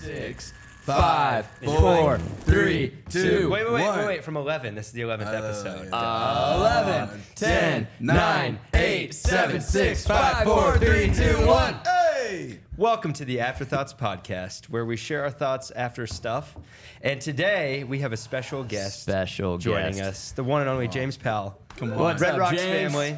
6, 5, 4, 3, 2, Wait. From 11. This is the 11th episode. 11, 10, 9, 8, 7, 6, 5, 4, 3, 2, 1. Hey! Welcome to the Afterthoughts podcast, where we share our thoughts after stuff. And today we have a special guest joining us, the one and only James Powell. Come on. What's Red up, Rocks James? family.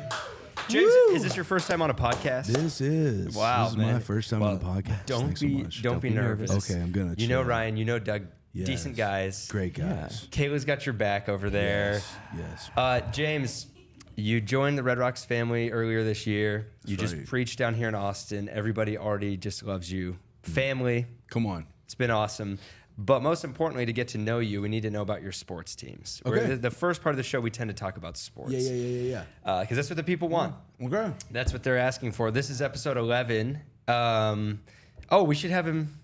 James, is this your first time on a podcast? This is. Wow, This is man. my first time on the podcast. Don't Thanks so be much. don't be nervous. Okay, I'm gonna You know chill. Ryan, you know Doug. Yes. Decent guys. Great guys. Kayla's got your back over there. Yes. James, you joined the Red Rocks family earlier this year. You just right. preached down here in Austin. Everybody already just loves you. Family. Come on. It's been awesome. But most importantly, to get to know you, we need to know about your sports teams. Okay. The first part of the show, we tend to talk about sports. Yeah. Because that's what the people want. Okay. That's what they're asking for. This is episode 11. We should have him.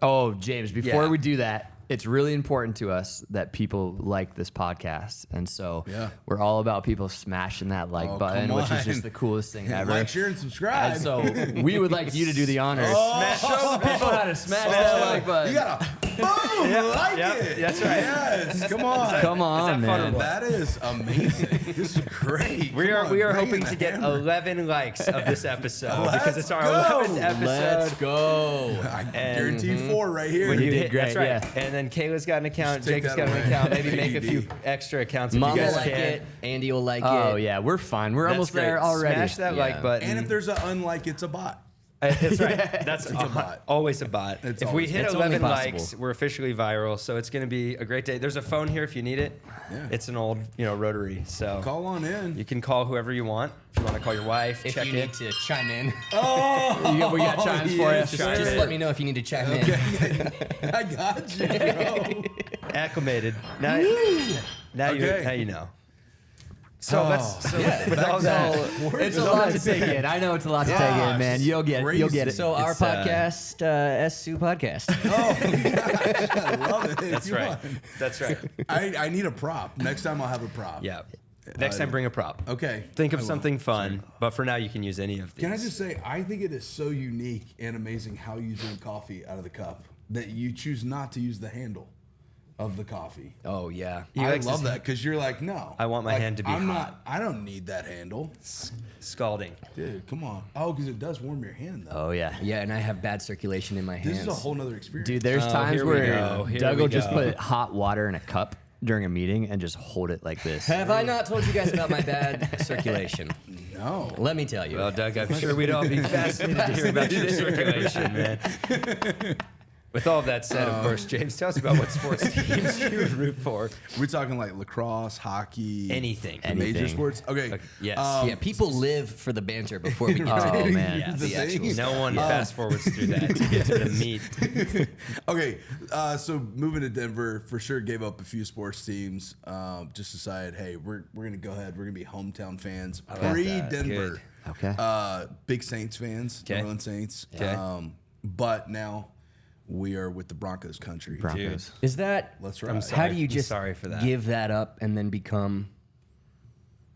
Oh, James, before Yeah. we do that, it's really important to us that people like this podcast. And so Yeah. we're all about people smashing that like Oh, button, come which is on. just the coolest thing ever. Like, share, and subscribe. And so we would like you to do the honors. Show the people how to smash Smash that that like button. You gotta boom, like it. That's right. Yes, come on. Come on, Is that fun or man. what? That is amazing. This is great. We Come are on, we are bring hoping the to get hammer. 11 likes of this episode because it's our go. 11th episode. Let's go. I guarantee 4 right here. When you did hit, great, that's right. yeah. And then Kayla's got an account, Just take Jacob's that got an away. account, maybe make a AD. few extra accounts if Mom you will guys like can. it. Andy will like Oh, it. yeah, we're fine. We're That's almost great. there already. Smash that Yeah. like button. And if there's an unlike, it's a bot. That's right. That's a bot. always a bot. It's If we always- hit it's only 11 possible. likes, we're officially viral. So it's going to be a great day. There's a phone here if you need it. Yeah. It's an old, rotary. So Call on in. you can call whoever you want. If you want to call your wife, If check you in. need to chime in, We got chimes for you. yes, just sir. let me know if you need to chime in. I got you, bro. Acclimated. Now Okay. you know. So with all So that, it's a lot to take in. I know it's a lot to take in, Gosh, man. You'll get it. You'll get it. So our It's, podcast, SSU podcast. I love it. that's Come right. on. That's right. I need a prop. Next time I'll have a prop. Yeah. Next time, bring a prop. Okay. Think of I will. something fun, but for now, you can use any of these. Can I just say, I think it is so unique and amazing how you drink coffee out of the cup that you choose not to use the handle of the coffee. Oh yeah. He I likes love his- that because you're like, no. I want my Like, hand to be I'm hot. not. I don't need that handle, Scalding. dude. Come on. Oh, because it does warm your hand though. Oh yeah. Yeah, and I have bad circulation in my hands. This is a whole nother experience. Dude, there's Oh, times here we where go. Here Doug we will just go. put hot water in a cup during a meeting and just hold it like this. Have I not told you guys about my bad circulation? No. Let me tell you. Well, Doug, I'm sure we'd all be fascinated to hear about your circulation, man. With all that said, of course, James, tell us about what sports teams you would root for. We're talking like lacrosse, hockey, Anything. the major Anything. sports. Okay. Okay, yes. Yeah, people live for the banter before we get to Oh, the, man. Yes. the actual stuff. No one fast forwards through that to get to the meat. Okay, so moving to Denver, for sure gave up a few sports teams. Just decided, hey, we're gonna go ahead. We're gonna be hometown fans. like that. Pre-Denver. Okay. Big Saints fans. Okay. New Orleans Saints. Okay. But now we are with the Broncos country. Broncos. Is that? Let's ride. I'm sorry. How do you I'm just sorry for that. give that up and then become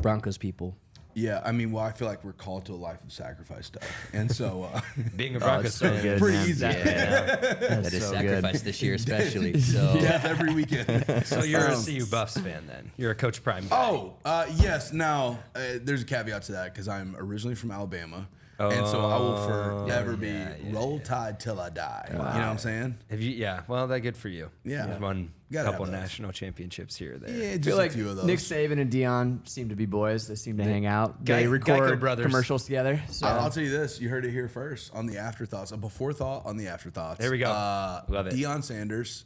Broncos people? Yeah, I mean, well, I feel like we're called to a life of sacrifice, Doug. And so, Being a Broncos so fan. good, pretty man. easy. That is so sacrifice this year, especially. So Death every weekend. So you're a CU Buffs fan then? You're a Coach Prime guy. Oh, yes. Now, there's a caveat to that because I'm originally from Alabama. And so I will forever be roll tide till I die. You know what I'm saying? Have you? Yeah. Well, that's good for you. Yeah. You've won a Gotta couple have those. national championships here or there. Yeah, I just feel like a few of those. Nick Saban and Dion seem to be boys. They seem to hang out. They Geico record brothers. commercials together. So I'll tell you this. You heard it here first on the Afterthoughts. A before thought on the Afterthoughts. There we go. Love it. Deion Sanders,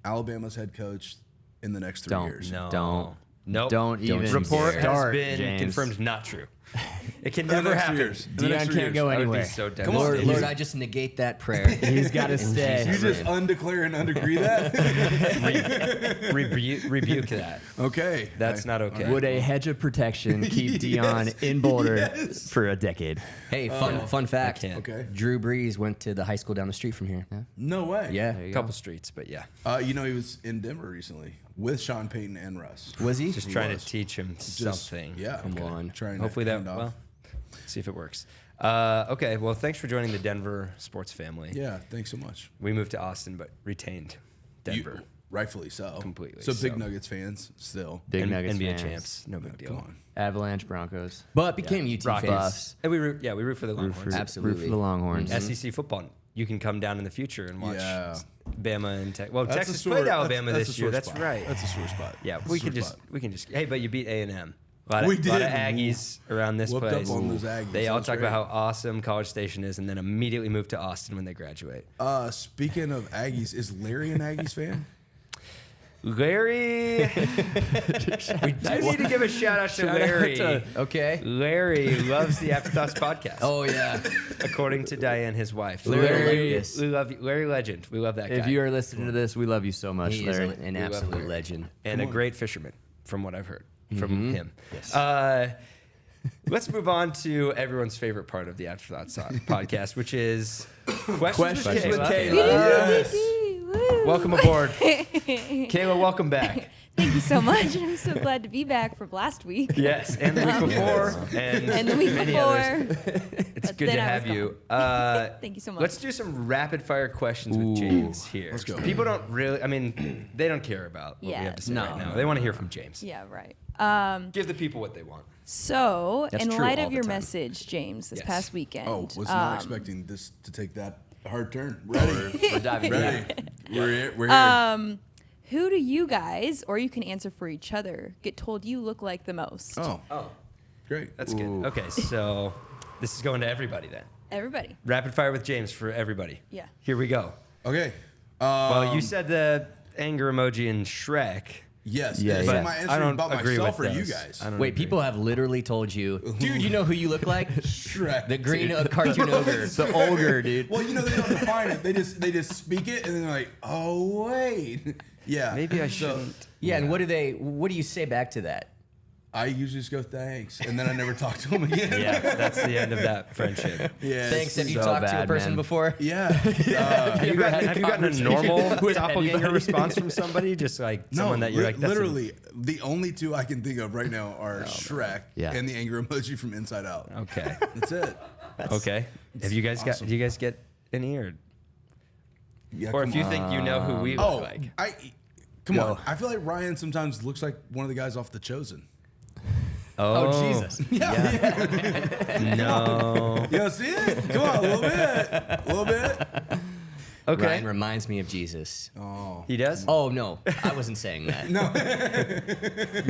Alabama's head coach in the next 3 Don't. years. No. Don't. Nope. Don't even Report start, has been James. confirmed not true. It can the never next happen. 3 years. The Dion next 3 can't years. go That would be anywhere. so Come on, devastating. Lord, I just negate that prayer. He's got to stay. You just undeclare and undegree that? Rebuke that. Okay. That's not okay. Would a hedge of protection keep Dion in Boulder Yes. for a decade? Hey, fun fact. can't. Okay. Drew Brees went to the high school down the street from here. No way. Yeah. A couple streets, but yeah. You know, he was in Denver recently with Sean Payton and Russ. Was he? Just trying to teach him something. Yeah. Come on. Trying Hopefully to that, hand off. well, see if it works. Okay, well, thanks for joining the Denver sports family. Yeah, thanks so much. We moved to Austin, but retained Denver. Rightfully so. Completely So so. big Nuggets fans still. Big Nuggets NBA fans. champs. No big deal. Come on. Avalanche, Broncos. But became UT Rockets. fans. And we root for the Longhorns. Absolutely. Root for the Longhorns. SEC football. You can come down in the future and watch Yeah. Bama and Texas. Well, That's Texas a sore- played that's- Alabama that's a this sore year. That's spot. right. That's a sore spot. Yeah, That's a we sore can spot. just. Hey, but you beat A&M. A We lot of did. Aggies around this Whooped place. up on those Aggies. They all That's talk about great. how awesome College Station is, and then immediately move to Austin when they graduate. Speaking of Aggies, is Larry an Aggies fan? Larry, we do need to give a shout out to Larry. Okay. Larry loves the Afterthoughts podcast. Oh, yeah. According to Diane, his wife. Larry- we love you. Larry Legend. We love that guy. If you are listening to this, we love you so much, He is Larry. an love absolute Larry. legend. and a great fisherman, from what I've heard from him. Yes. Let's move on to everyone's favorite part of the Afterthoughts podcast, which is questions with with Kayla. Kayla. Yes. Woo. Welcome aboard, Kayla. Welcome back. Thank you so much. I'm so glad to be back from last week. Yes, and the week before, And the week many before. others. It's But good then to I have was you. Thank you so much. Let's do some rapid fire questions with James here. Let's go. People don't really, I mean, they don't care about what we Yeah, have to say no. right now. They want to hear from James. Yeah, right. Give the people what they want. So, That's in true light all of the your time. message, James, this Yes. past weekend. Oh, was not expecting this to take that hard turn. Ready. We're diving Ready. deep. We're here. Who do you guys, or you can answer for each other, get told you look like the most? Oh, Oh, great. that's good. Okay, so this is going to everybody then. Everybody. Rapid fire with James for everybody. Yeah. Here we go. Okay. Well, you said the anger emoji in Shrek. Yes. Yeah, Is yeah. that my I answer don't about agree myself with or you those. guys? I don't Wait, agree. people have literally told you, dude, you know who you look like? Shrek. The green dude. cartoon ogre. The ogre, dude. Well, you know they don't define it. They just speak it and then they're like, oh wait. Yeah. Maybe I So, shouldn't. Yeah, and what do you say back to that? I usually just go thanks, and then I never talk to them again. Yeah, that's the end of that friendship. Yeah. Thanks. Have you so talked to a bad, person man. before? Yeah. Have you gotten a normal with doppelganger anybody? response from somebody? Just like someone that you're like, that's literally, the only two I can think of right now are Shrek Yeah. and the anger emoji from Inside Out. Okay. That's it. Okay. Have you guys awesome. do you guys get any or Yeah, or come if you on. think you know who we look Oh, like? come Go. on. I feel like Ryan sometimes looks like one of the guys off The Chosen. Oh, Jesus. No. You don't see it? Come on, a little bit. A little bit. Okay. Ryan reminds me of Jesus. Oh. He does? Oh, no. I wasn't saying that. No.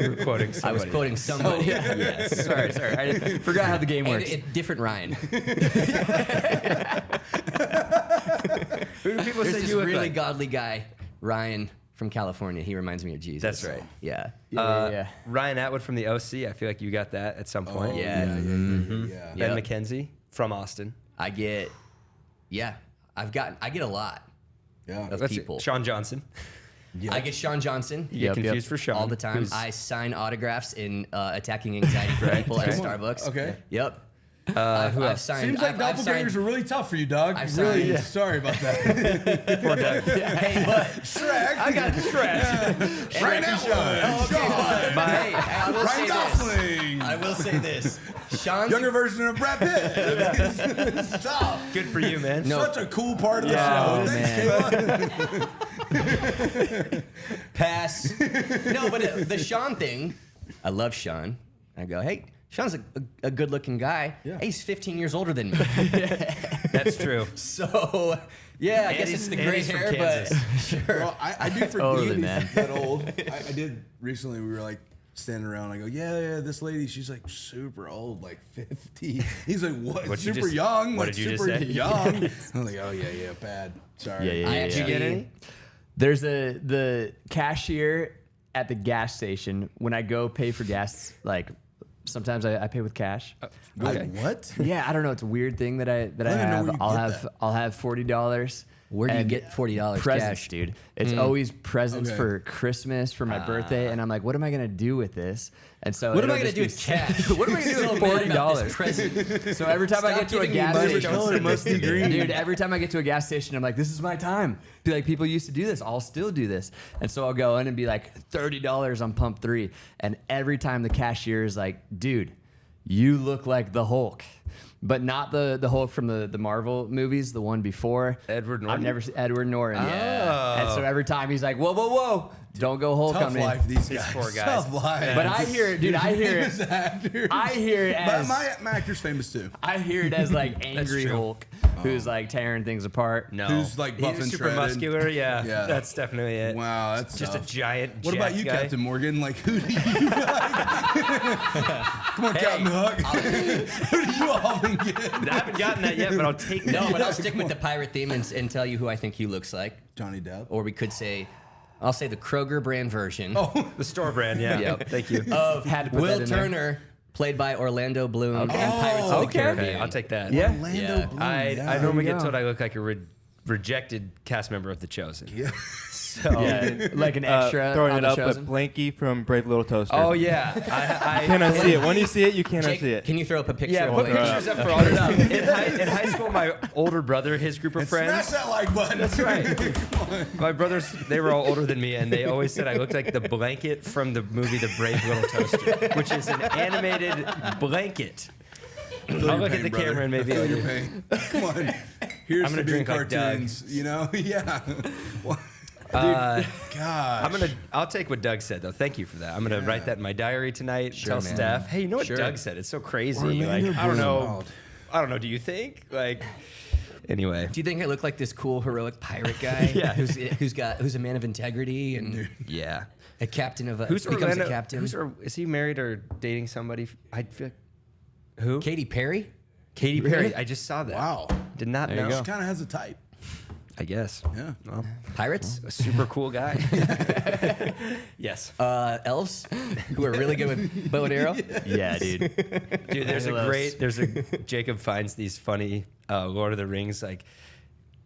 You were quoting I was somebody. quoting somebody. Yes. Sorry. I forgot how the game And works. different Ryan. Who do people There's say this you look really like? godly guy, Ryan from California. He reminds me of Jesus. That's right. Yeah. Yeah. Ryan Atwood from the OC. I feel like you got that at some point. Yeah. Yeah. Ben Yep. McKenzie from Austin. I get a lot Yeah. of Let's see, people. Sean Johnson. I get Sean Johnson You get confused for Sean all the time. who's- I sign autographs in attacking anxiety for people at Right. Starbucks. Okay. Yep. who I've else? signed. Seems like I've signed- doppelgangers are really tough for you, Doug. I've Really signed- sorry about that. Poor Doug. Hey, but Shrek. I got Shrek. Ryan Atwood. Sean. hey, I will say Ryan this. Gosling. I will say this. Sean's Younger version of Brad Pitt. It's tough. Good for you, man. No. Such a cool part of the Yeah, show. Thanks, Kayla. pass. No, but the Sean thing, I love Sean. I go, hey, Sean's a good-looking guy. Yeah. Hey, he's 15 years older than me. That's true. So, yeah, I guess he's- it's the and gray he's from hair, Kansas. but sure. Well, I do forget Totally, he's man. that old. I did recently. We were like standing around. I go, yeah, this lady, she's like super old, like 50. He's like, what? What'd you Super just- young. what like, did you just super say? young. I'm like, oh yeah, bad. Sorry. Yeah, yeah, I yeah. actually Did you get any? There's the cashier at the gas station. When I go pay for gas, like sometimes I pay with cash. Wait, what? Yeah, I don't know. It's a weird thing that I don't even know have. where you I'll get have that. I'll have $40. Where do you and get $40 presents, cash? dude? It's always presents Okay. for Christmas, for my birthday, and I'm like, what am I gonna do with this? And so What am I it'll gonna just do be- with cash? What am I gonna do with $40? Present. So every time I Stop get to a giving me gas money. station, Color must be green. dude, every time I get to a gas station, I'm like, this is my time. Be like, people used to do this. I'll still do this. And so I'll go in and be like, $30 on pump 3. And every time the cashier is like, dude, you look like the Hulk. but not the Hulk from the Marvel movies, the one before. Edward Norton? I've never seen Edward Norton. Yeah. And so every time he's like, whoa, don't go Hulk Tough on me. life, these guys. poor guys. Tough life. But I hear it, dude. I hear Famous it. actors. I hear it But as my actor's famous too. I hear it as like angry true. Hulk, who's like tearing things apart. No. Who's, like, buff He's and super shredded. muscular. Yeah. Yeah. That's definitely it. Wow, that's Just tough. a giant. What about you, jacked guy. Captain Morgan? Like, who do you like? Come on, Captain Hook. Who do you often get? I haven't gotten that yet, but I'll take No, that. but I'll stick with the pirate theme and tell you who I think he looks like. Johnny Depp. Or we could say, I'll say the Kroger brand version The store brand. Yeah. Yep. Thank you. of Had to put that Will in there. Turner, played by Orlando Bloom and Pirates of the Okay. Caribbean. I'll take that. Yeah. Orlando Yeah. Bloom. I normally you get go. told I look like a rejected cast member of The Chosen. Yeah. So, Yeah, like an extra Throwing on it The up, Chosen. but Blanky from Brave Little Toaster. Oh yeah, I Cannot see it. When you see it, you cannot Jake, see it. can you throw up a picture Yeah, of put Blanky? pictures up for all in high school, my older brother, his group of Smash friends. that like button. That's right. My brothers, they were all older than me, and they always said I looked like the blanket from the movie The Brave Little Toaster, which is an animated blanket. I'll look at the camera and maybe Feel I'll your do- pain. Come on. Here's I'm gonna to being drink like Doug. cartoons. You know? Yeah. Well, Uh, gosh. I'll take what Doug said though. Thank you for that. I'm gonna write that in my diary tonight. Tell man. staff, hey, you know what Sure. Doug said? It's so crazy. Orlando Like, I don't know. Bloom. I don't know. Do you think? Like, anyway. Do you think I look like this cool heroic pirate guy? Yeah. who's a man of integrity and Yeah. a captain of a Who's becomes Orlando? a captain? Is he married or dating somebody? I feel like, who? Katy Perry? Katy Perry. I just saw that. Wow. Did not you know. go. She kind of has a type. I guess. Yeah. Well, Pirates? a super cool guy. Yes. Elves who are really good with bow and arrow? Yeah, dude. Dude, Halos. Jacob finds these funny Lord of the Rings like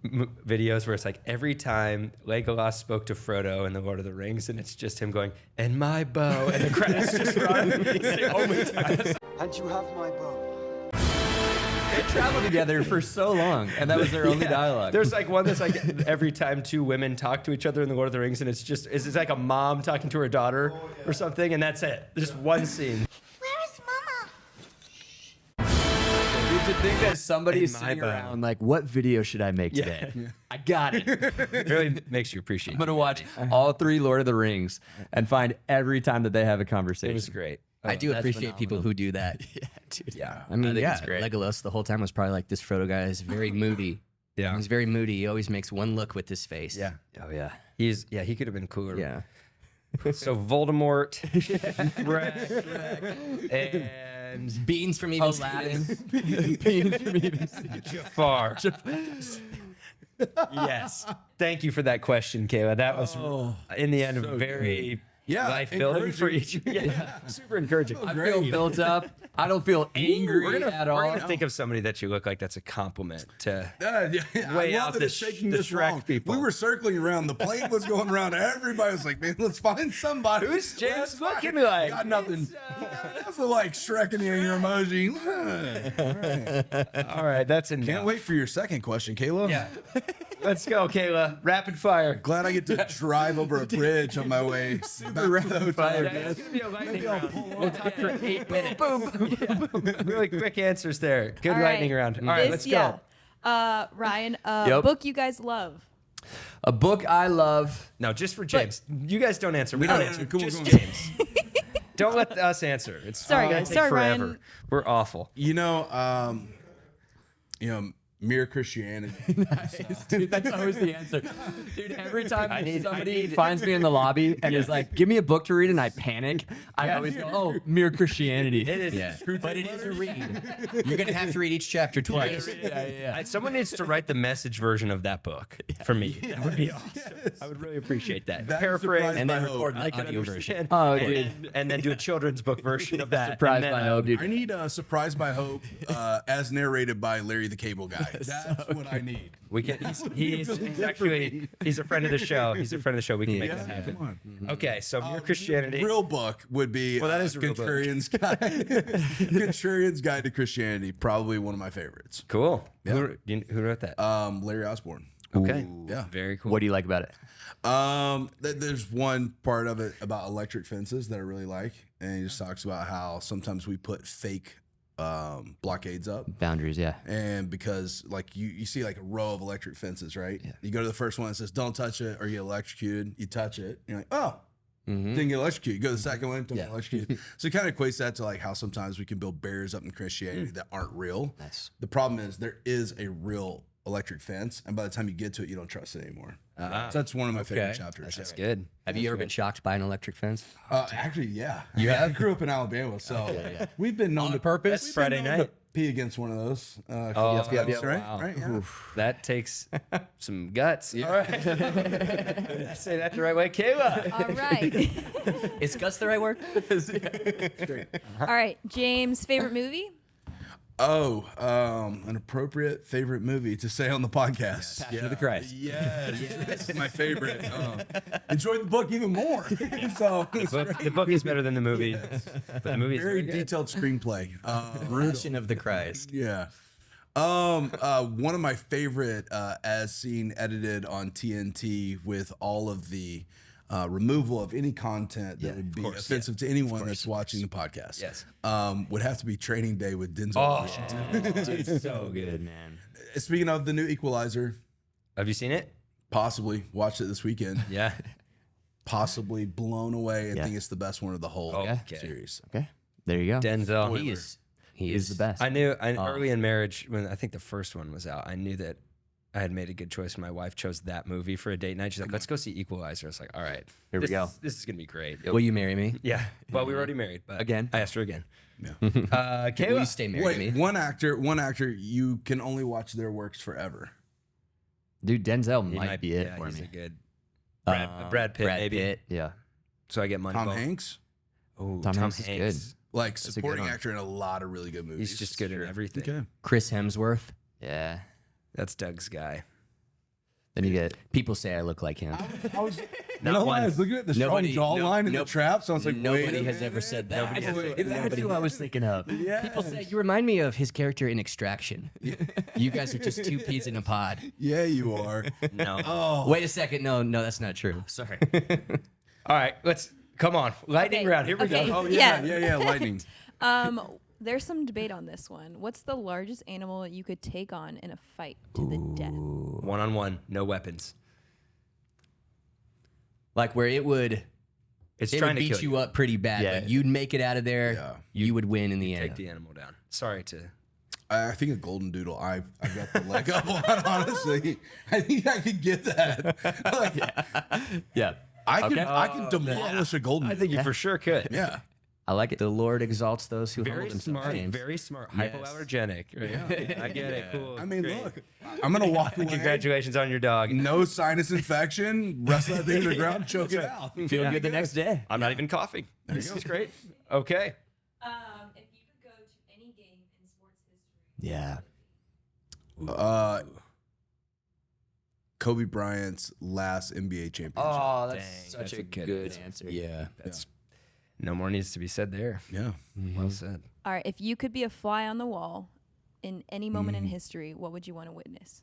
videos where it's like every time Legolas spoke to Frodo in the Lord of the Rings, and it's just him going, "And my bow," and the credits just run. It's the only time. And you have my bow. They traveled together for so long, and that was their only dialogue. There's like one that's like every time two women talk to each other in the Lord of the Rings, and it's like a mom talking to her daughter or something, and that's it. Just one scene. Where's Mama? Dude, to think that somebody's In my sitting bow. around like, what video should I make today? I got it. It really makes you appreciate I'm it. gonna watch all 3 Lord of the Rings and find every time that they have a conversation. It was great. I do that's appreciate people who do that. Yeah, dude. Yeah. I mean, think yeah, it's great. Legolas the whole time was probably like, this Frodo guy is very moody. Yeah. He's very moody. He always makes one look with his face. Yeah. Oh yeah. He could have been cooler. Yeah. So Voldemort, Shrek, and Beans from Even Aladdin. Stevens. Jafar. Yes. Thank you for that question, Kayla. That was, in the end, very Yeah, life building for each. Yeah, super encouraging. I feel built up. I don't feel angry We're at all. gonna think of somebody that you look like that's a compliment to. Yeah, Way I out love that the it's shaking the this Shrek wrong. people. We were circling around. The plane was going around. Everybody was like, man, let's find somebody. Who's James Let's find- looking like? Got nothing. That's like Shrek in your emoji. All right, that's enough. Can't wait for your second question, Kayla. Yeah. Let's go, Kayla. Rapid fire. Glad I get to drive over a bridge on my way back to the hotel. Yeah, it's gonna be a lightning round. We'll talk for 8 minutes. Boom. Really quick answers there. Good All lightning right. round. All right, let's go. Ryan, Yep. book you guys love. A book I love. No, just for James. You guys don't answer. We don't answer. come on, Just come on. James. Don't let us answer. It's Sorry, gonna guys. take Sorry, forever. Ryan. We're awful. Mere Christianity. Dude, that's always the answer. Dude, every time somebody finds me in the lobby and is like, give me a book to read, and I panic, I always go, oh, Mere Christianity. It is. Yeah. But it is a read. You're going to have to read each chapter twice. Someone needs to write the message version of that book for me. That would be awesome. I would really appreciate that. That Paraphrase surprised And then by hope. record I the can audio version. understand. Oh, and then do a children's book version of that. Surprised and then, by hope, dude. I need Surprised by Hope as narrated by Larry the Cable Guy. That's what I need. We can. He's actually he's a friend of the show. He's a friend of the show. We can make that Yeah, happen. come on. Okay, so Mere Christianity. Real book would be Well, that is a real book. Contrarian's Guide. Contrarian's Guide to Christianity. Probably one of my favorites. Cool. Who wrote that? Larry Osborne. Okay. Yeah. Very cool. What do you like about it? There's one part of it about electric fences that I really like, and he just talks about how sometimes we put fake blockades up. Boundaries, yeah. And because like you see like a row of electric fences, right? Yeah. You go to the first one that says don't touch it or you get electrocuted. You touch it, you're like, oh, didn't get electrocuted. You go to the second one, don't get electrocuted. So it kind of equates that to like how sometimes we can build barriers up in Christianity that aren't real. Nice. The problem is there is a real electric fence, and by the time you get to it, you don't trust it anymore. So that's one of my favorite chapters. That's good. Have you ever been shocked by an electric fence? Actually, yeah. I grew up in Alabama, so we've been known On purpose? we've been Friday known night. to pee against one of those. yeah, right? wow. Right? Yeah. That takes some guts. All right. Say that the right way, Kayla. All right. Is guts the right word? All right. James, favorite movie? An appropriate favorite movie to say on the podcast. Passion of the Christ. Yes, this is my favorite. Enjoyed the book even more. So The book is better than the movie. But the movie is very very good. detailed screenplay. Passion of the Christ. Yeah. One of my favorite, as seen edited on TNT with all of the removal of any content that would be offensive to anyone that's watching the podcast. Yes. Would have to be Training Day with Denzel Washington. Dude, so good, man. Speaking of the new Equalizer, Have you seen it? possibly watched it this weekend. Yeah. Possibly blown away and Yeah. think it's the best one of the whole Okay. series. Okay. There you go. Denzel. He is the best. I knew early in marriage, when I think the first one was out, I knew that I had made a good choice. My wife chose that movie for a date night. She's like, let's go see Equalizer. I was like, all right. Here we go. This is going to be great. Will you marry me? Yeah. Well, we were already married. But Again? I asked her again. Yeah. Will Kayla. you stay married to Wait, me? one actor, you can only watch their works forever. Dude, Denzel He might be it yeah, for he's me. a good Brad Pitt, Brad maybe. Pitt. Yeah. So I get money. Tom Hanks, Oh, Tom Hanks is good. like a good supporting one. actor in a lot of really good movies. He's just good in everything. Okay. Chris Hemsworth. Yeah. That's Doug's guy. Then you get People say I look like him. I was looking at the strong jawline and the trap, so I was like, Nobody has ever said that. That's who I was thinking of. People say you remind me of his character in Extraction. You guys are just two peas in a pod. Yeah, you are. No. Wait a second. No, that's not true. Sorry. All right, come on. Lightning Okay, round. Here we okay. go. Oh yeah, lightning. There's some debate on this one. What's the largest animal you could take on in a fight to the death? 1-on-1, no weapons. Like where it would Trying to beat kill you up pretty bad, Yeah. but you'd make it out of there. Yeah. You would win in the Take end. the animal down. Sorry to. I think a golden doodle. I've got the leg up on. Honestly, I think I could get that. Like, yeah. I can demolish a golden. I think you for sure could. Yeah. I like it. The Lord exalts those who Very humble themselves. smart. James. Very smart. Yes. Hypoallergenic. Yeah, I get it. Cool. I mean, Great. look, I'm gonna walk away. Congratulations on your dog. No sinus infection. Wrestle that thing to the ground. Choke it out. Feel good the next day. I'm not even coughing. This is great. Okay. If you could go to any game in sports history, Yeah. Kobe Bryant's last NBA championship. Oh, Dang, that's a good answer. Yeah. That's no more needs to be said there. Yeah. Well said. all right. If you could be a fly on the wall in any moment in history, what would you want to witness?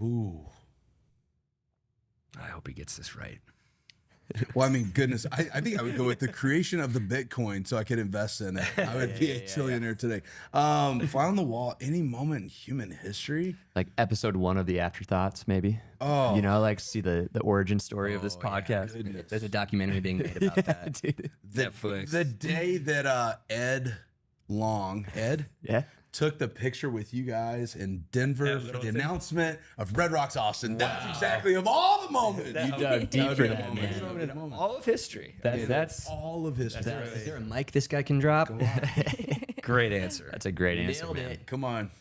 Ooh. I hope he gets this right. Well, I mean, goodness, I think I would go with the creation of the Bitcoin so I could invest in it. I would be a trillionaire today. Fly on the wall, any moment in human history. Like episode 1 of the Afterthoughts, maybe. Oh. You know, like see the origin story of this podcast. There's a documentary being made about that. Dude. Netflix. The day that Ed Long, Yeah. took the picture with you guys in Denver for the announcement of Red Rocks Austin. That's exactly of all the moments. You dug deep for that, moment. man. All of history. That's All of history. Is there a mic this guy can drop? Great answer. a great answer, Nailed man. it. Come on.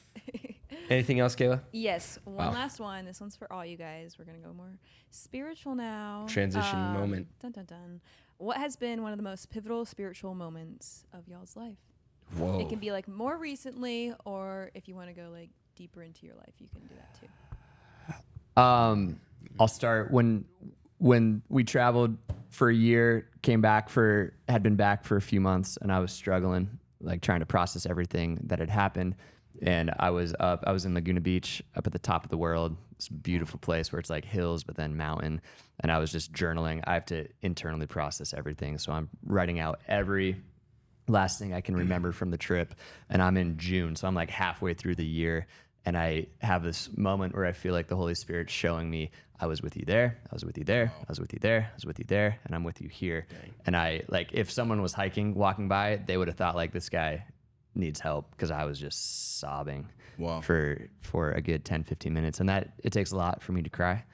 Anything else, Kayla? Yes, one last one. This one's for all you guys. We're gonna go more spiritual now. Transition moment. Dun dun dun. What has been one of the most pivotal spiritual moments of y'all's life? Whoa. It can be like more recently, or if you want to go like deeper into your life, you can do that too. I'll start when we traveled for a year, had been back for a few months, and I was struggling, like trying to process everything that had happened. And I was in Laguna Beach, up at the top of the world. It's a beautiful place where it's like hills, but then mountain. And I was just journaling. I have to internally process everything. So I'm writing out every last thing I can remember from the trip. And I'm in June, so I'm like halfway through the year. And I have this moment where I feel like the Holy Spirit's showing me, I was with you there, I was with you there, I was with you there, I was with you there, and I'm with you here. Dang. And I, like, if someone was hiking, walking by, they would have thought, like, this guy needs help, because I was just sobbing for a good 10, 15 minutes. And that, it takes a lot for me to cry.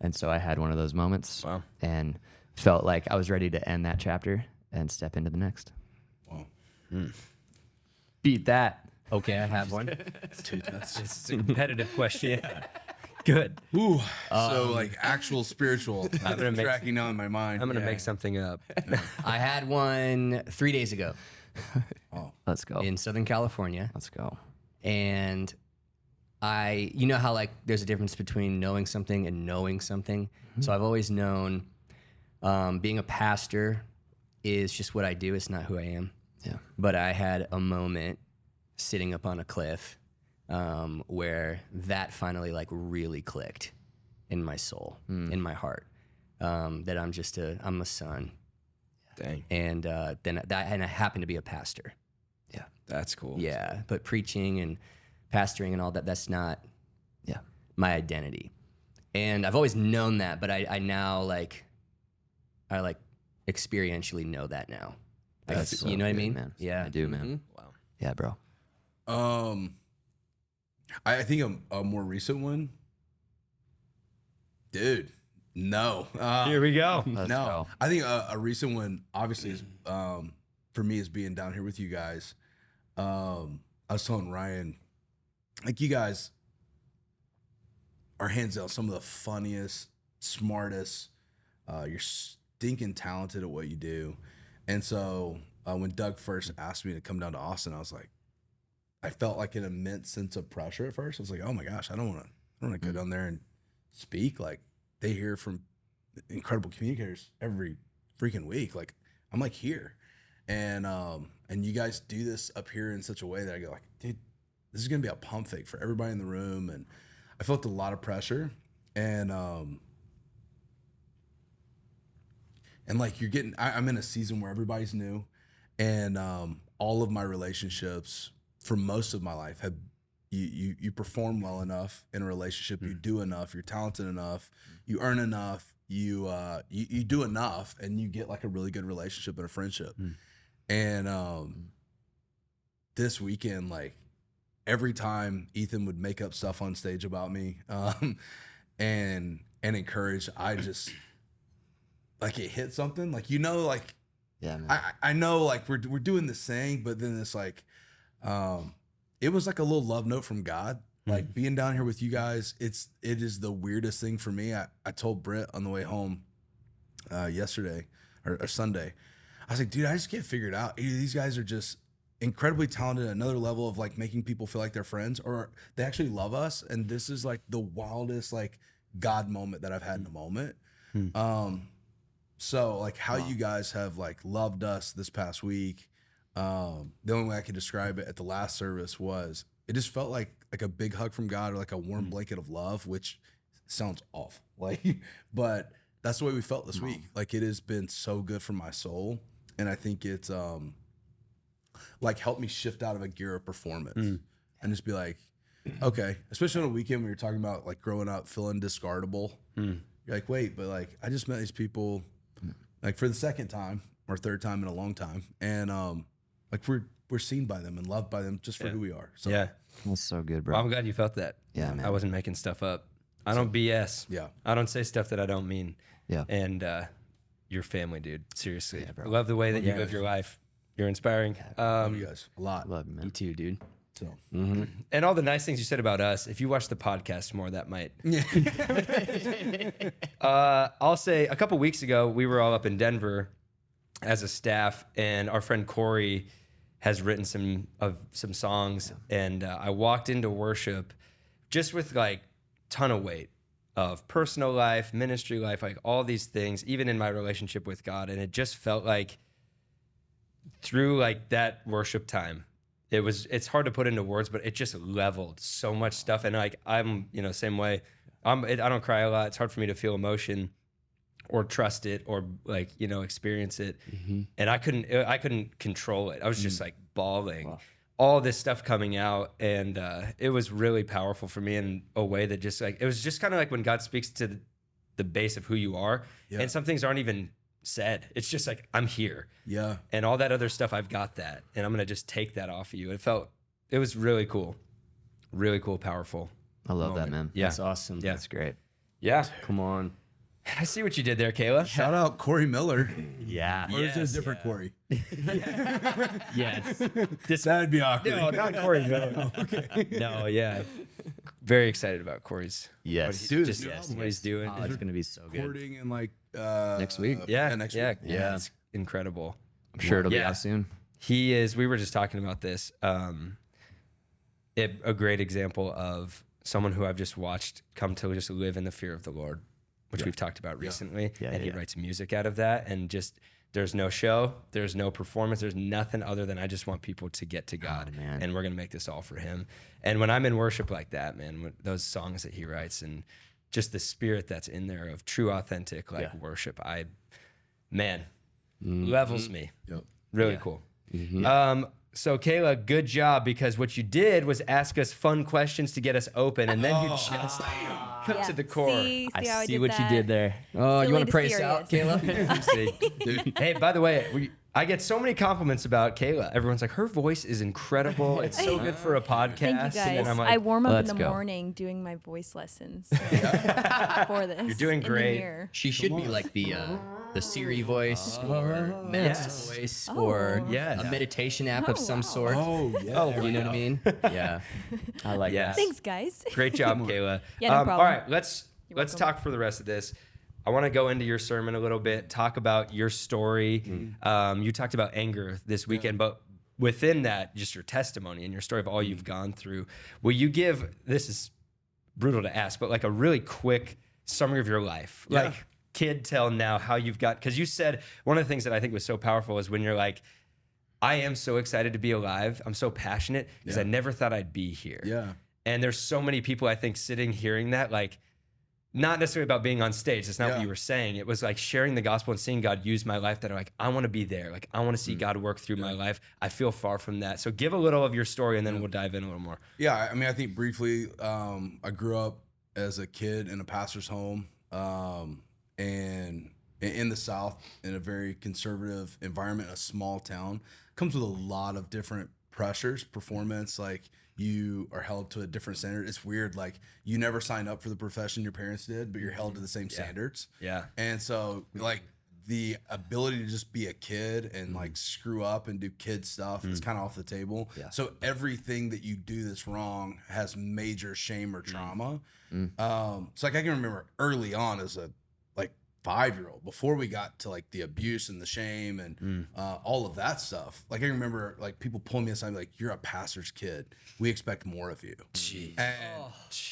And so I had one of those moments and felt like I was ready to end that chapter and step into the next. Wow. Beat that. Okay, I have one. Dude, that's It's a competitive question. Good. Ooh, so like actual spiritual. I'm gonna make- tracking now in my mind. I'm going to make something up. I had one 3 days ago Let's go. in Southern California. Let's go. And you know how like there's a difference between knowing something and knowing something. So I've always known being a pastor is just what I do. It's not who I am. Yeah. But I had a moment sitting up on a cliff where that finally like really clicked in my soul, in my heart, that I'm a son. Dang. And and I happen to be a pastor. Yeah. That's cool. Yeah, but preaching and pastoring and all that, that's not my identity. And I've always known that, but I now like experientially know that now. That's so you know what I good, mean? man. Yeah. I do, man. Wow. Yeah, bro. I think a more recent one. Dude, no. Here we go. Let's No, go. I think a recent one, obviously, is for me is being down here with you guys. I was telling Ryan, like, you guys are hands down some of the funniest, smartest. You're stinking talented at what you do, and so when Doug first asked me to come down to Austin, I felt like an immense sense of pressure at first. I was like, oh my gosh, I don't want to go down there and speak. Like, they hear from incredible communicators every freaking week. Like, I'm like here, and you guys do this up here in such a way that I go like, dude, this is gonna be a pump fake for everybody in the room. And I felt a lot of pressure, and like I'm in a season where everybody's new, and all of my relationships for most of my life have you perform well enough in a relationship, you do enough, you're talented enough, you earn enough, you do enough, and you get like a really good relationship and a friendship. And this weekend, like, every time Ethan would make up stuff on stage about me and encourage, I just like, it hit something, like, like, Yeah, man. I know, like, we're doing this thing, but then it's like, it was like a little love note from God. Like, being down here with you guys, it is the weirdest thing for me. I told Britt on the way home yesterday or Sunday, I was like, dude, I just can't figure it out. Either these guys are just incredibly talented at another level of like making people feel like they're friends, or they actually love us. And this is like the wildest like God moment that I've had in a moment. So like how you guys have like loved us this past week. The only way I could describe it at the last service was it just felt like a big hug from God, or like a warm blanket of love, which sounds awful. Like, but that's the way we felt this week. Like, it has been so good for my soul. And I think it's like helped me shift out of a gear of performance and just be like, okay, especially on a weekend when you're talking about like growing up feeling discardable. You're like, wait, but like I just met these people like for the second time or third time in a long time. And like we're seen by them and loved by them just for who we are. So Yeah. That's so good, bro. Well, I'm glad you felt that. Yeah, man. I wasn't making stuff up. I don't BS. Yeah. I don't say stuff that I don't mean. Yeah. And your family, dude. Seriously. Yeah, bro. I love the way that you live your life. You're inspiring. love you guys a lot. Love you, man. You too, dude. So And all the nice things you said about us, if you watch the podcast more, that might. I'll say a couple weeks ago, we were all up in Denver as a staff, and our friend Corey has written some songs. And I walked into worship just with like ton of weight of personal life, ministry life, like all these things, even in my relationship with God. And it just felt like through like that worship time, it's hard to put into words, but it just leveled so much stuff. And like, I'm, same way. I don't cry a lot. It's hard for me to feel emotion or trust it or like, you know, experience it. And I couldn't control it. I was just like bawling, all this stuff coming out. And it was really powerful for me in a way that just like, it was just kind of like when God speaks to the base of who you are, and some things aren't even said. It's just like, I'm here. Yeah. And all that other stuff, I've got that. And I'm going to just take that off of you. It was really cool. Really cool, powerful. I love that, man. Yeah. That's awesome. Yeah. That's great. Yeah. Come on. I see what you did there, Kayla. Shout out Corey Miller. Yeah. Or is it a different Corey? Yes. That'd be awkward. No, not Corey. No. Okay. No, yeah. Very excited about Corey's. Yes. Dude, Just yes, what he's doing. Oh, it's gonna be so good. Recording in like Next week. Yeah, next yeah, week. yeah. It's incredible. I'm sure it'll be Yeah. out soon. He is. We were just talking about this. A great example of someone who I've just watched come to just live in the fear of the Lord, which we've talked about recently. Yeah, and he yeah. writes music out of that, and just there's no show, there's no performance, there's nothing other than I just want people to get to God, man. and we're gonna make this all for Him. And when I'm in worship like that, man, those songs that he writes and just the spirit that's in there of true, authentic worship, levels me. Yep. Really cool. So Kayla, good job, because what you did was ask us fun questions to get us open, and then you just cut to the core. See I how see did what you that? did there. Oh, you Silly want to to pray us out, serious. Kayla? Hey, by the way, I get so many compliments about Kayla. Everyone's like, her voice is incredible. It's so good for a podcast. Thank you And guys. I'm I like, warm up in let's the go. morning doing my voice lessons for this. You're doing in the great. mirror. She should be like the Siri voice or Med's voice or Yes. a meditation app of some wow. sort. Oh yeah. You know what I mean? Yeah. I like Yes. that. Thanks, guys. great job, Kayla. Yeah, no All problem. right, let's welcome. talk for the rest of this. I want to go into your sermon a little bit, talk about your story. You talked about anger this weekend, but within that, just your testimony and your story of all you've gone through. Will you give, this is brutal to ask, but like a really quick summary of your life? Yeah. Like kid till now, how you've got, because you said one of the things that I think was so powerful is when you're like, I am so excited to be alive. I'm so passionate because I never thought I'd be here. Yeah. And there's so many people, I think, sitting hearing that, like, not necessarily about being on stage. That's not what you were saying. It was like sharing the gospel and seeing God use my life that are like, I want to be there. Like, I want to see God work through my life. I feel far from that. So give a little of your story and then we'll dive in a little more. Yeah, I mean, I think briefly, I grew up as a kid in a pastor's home, and in the South, in a very conservative environment, a small town. Comes with a lot of different pressures, performance, like you are held to a different standard. It's weird, like you never signed up for the profession your parents did, but you're held to the same standards. Yeah. And so, like, the ability to just be a kid and like screw up and do kid stuff is kind of off the table. So everything that you do that's wrong has major shame or trauma. So like I can remember early on as a like 5-year-old, before we got to like the abuse and the shame and all of that stuff. Like I remember like people pulling me aside and be like, you're a pastor's kid. We expect more of you. Jeez.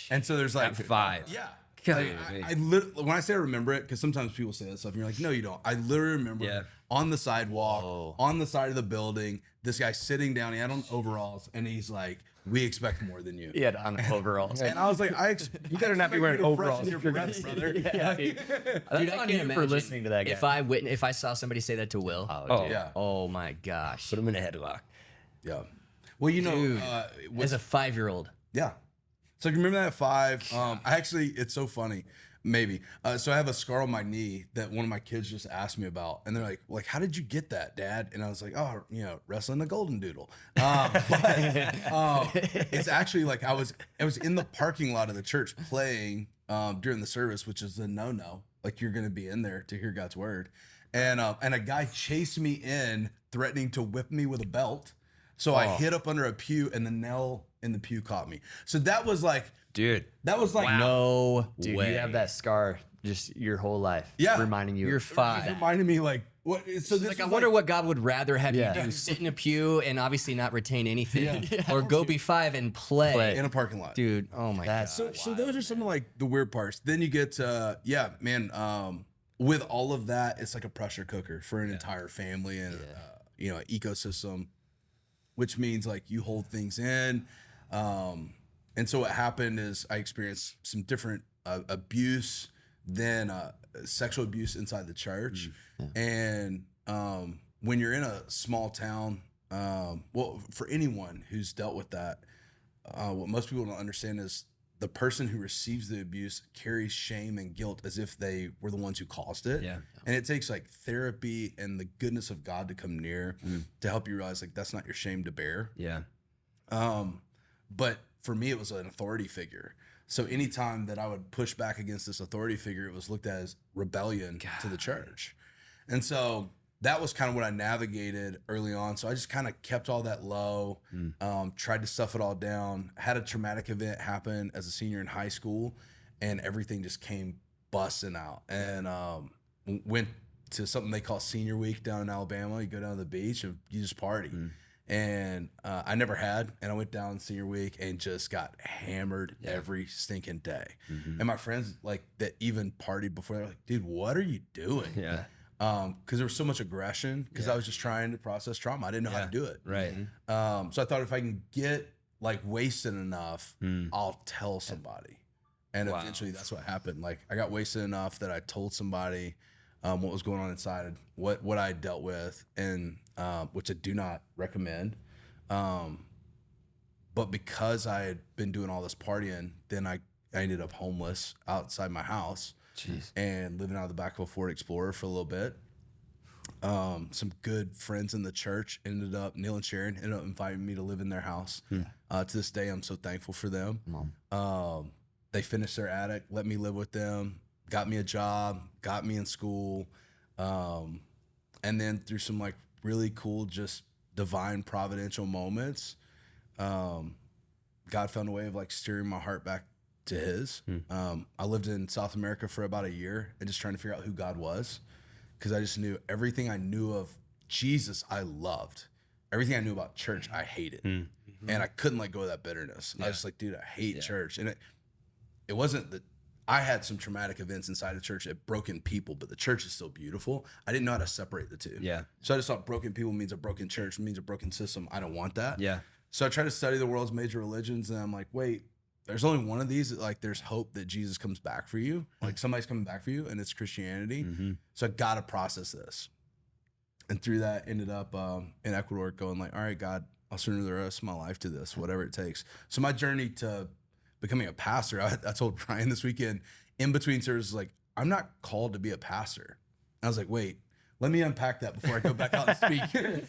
And so there's like At 5. Yeah. Golly. I when I say I remember it, because sometimes people say that stuff, and you're like, no, you don't. I literally remember on the sidewalk, on the side of the building, this guy sitting down, he had on overalls, and he's like, we expect more than you. He had on overalls. And I was like, you better not be wearing overalls Your brother. Dude, Dude, I on can't you imagine for listening to that guy. If I saw somebody say that to Will. Oh, Yeah. Oh my gosh. Put him in a headlock. Yeah. Well, you know, Dude, with- As a 5-year-old. yeah. So you remember that at 5? I actually, it's so funny. Maybe. So I have a scar on my knee that one of my kids just asked me about, and they're like, how did you get that, Dad? And I was like, oh, wrestling the golden doodle. It's actually like I was in the parking lot of the church playing during the service, which is a no. Like you're gonna be in there to hear God's word, and a guy chased me in, threatening to whip me with a belt. So I hid up under a pew, and the nail in the pew caught me. So that was like, Dude. that was like, No Dude, way. you have that scar just your whole life. Yeah. Reminding you. You're it 5. reminded me like what. So this Like, I was wonder what God would rather have Yeah. you do: sit in a pew and obviously not retain anything, or go be 5 and play. in a parking lot. Dude, oh my god. So those are some of like the weird parts. Then you get with all of that, it's like a pressure cooker for an entire family and an ecosystem, which means like you hold things in. And so what happened is I experienced some different abuse then sexual abuse inside the church. And when you're in a small town, well, for anyone who's dealt with that, what most people don't understand is the person who receives the abuse carries shame and guilt as if they were the ones who caused it. Yeah. And it takes like therapy and the goodness of God to come near to help you realize like that's not your shame to bear. Yeah. But for me, it was an authority figure. So anytime that I would push back against this authority figure, it was looked at as rebellion to the church. And so that was kind of what I navigated early on. So I just kind of kept all that low, tried to stuff it all down. Had a traumatic event happen as a senior in high school, and everything just came busting out. And went to something they call Senior Week down in Alabama. You go down to the beach and you just party. And I never had, and I went down Senior Week and just got hammered every stinking day. And my friends like that even partied before, they're like, dude, what are you doing? Yeah. Because there was so much aggression because I was just trying to process trauma. I didn't know how to do it. Right. So I thought if I can get like wasted enough, I'll tell somebody. And eventually that's what happened. Like I got wasted enough that I told somebody what was going on inside, what I dealt with, and which I do not recommend. But because I had been doing all this partying, then I ended up homeless outside my house. And living out of the back of a Ford Explorer for a little bit. Some good friends in the church Neil and Sharon ended up inviting me to live in their house. To this day, I'm so thankful for them. They finished their attic, let me live with them, got me a job, got me in school. And then through some like really cool, just divine providential moments, God found a way of like steering my heart back to his. I lived in South America for about a year and just trying to figure out who God was, because I just knew everything I knew of Jesus I loved. Everything I knew about church I hated. And I couldn't let go of that bitterness. I was just like, dude, I hate church. And it wasn't that I had some traumatic events inside the church at broken people, but the church is still beautiful. I didn't know how to separate the two. So I just thought broken people means a broken church, means a broken system. I don't want that. So I tried to study the world's major religions, and I'm like, wait, there's only one of these that like there's hope that Jesus comes back for you. Like somebody's coming back for you, and it's Christianity. So I got to process this. And through that ended up in Ecuador going like, all right, God, I'll surrender the rest of my life to this, whatever it takes. So my journey to becoming a pastor, I told Brian this weekend in between services, like, I'm not called to be a pastor. I was like, wait, let me unpack that before I go back out and speak.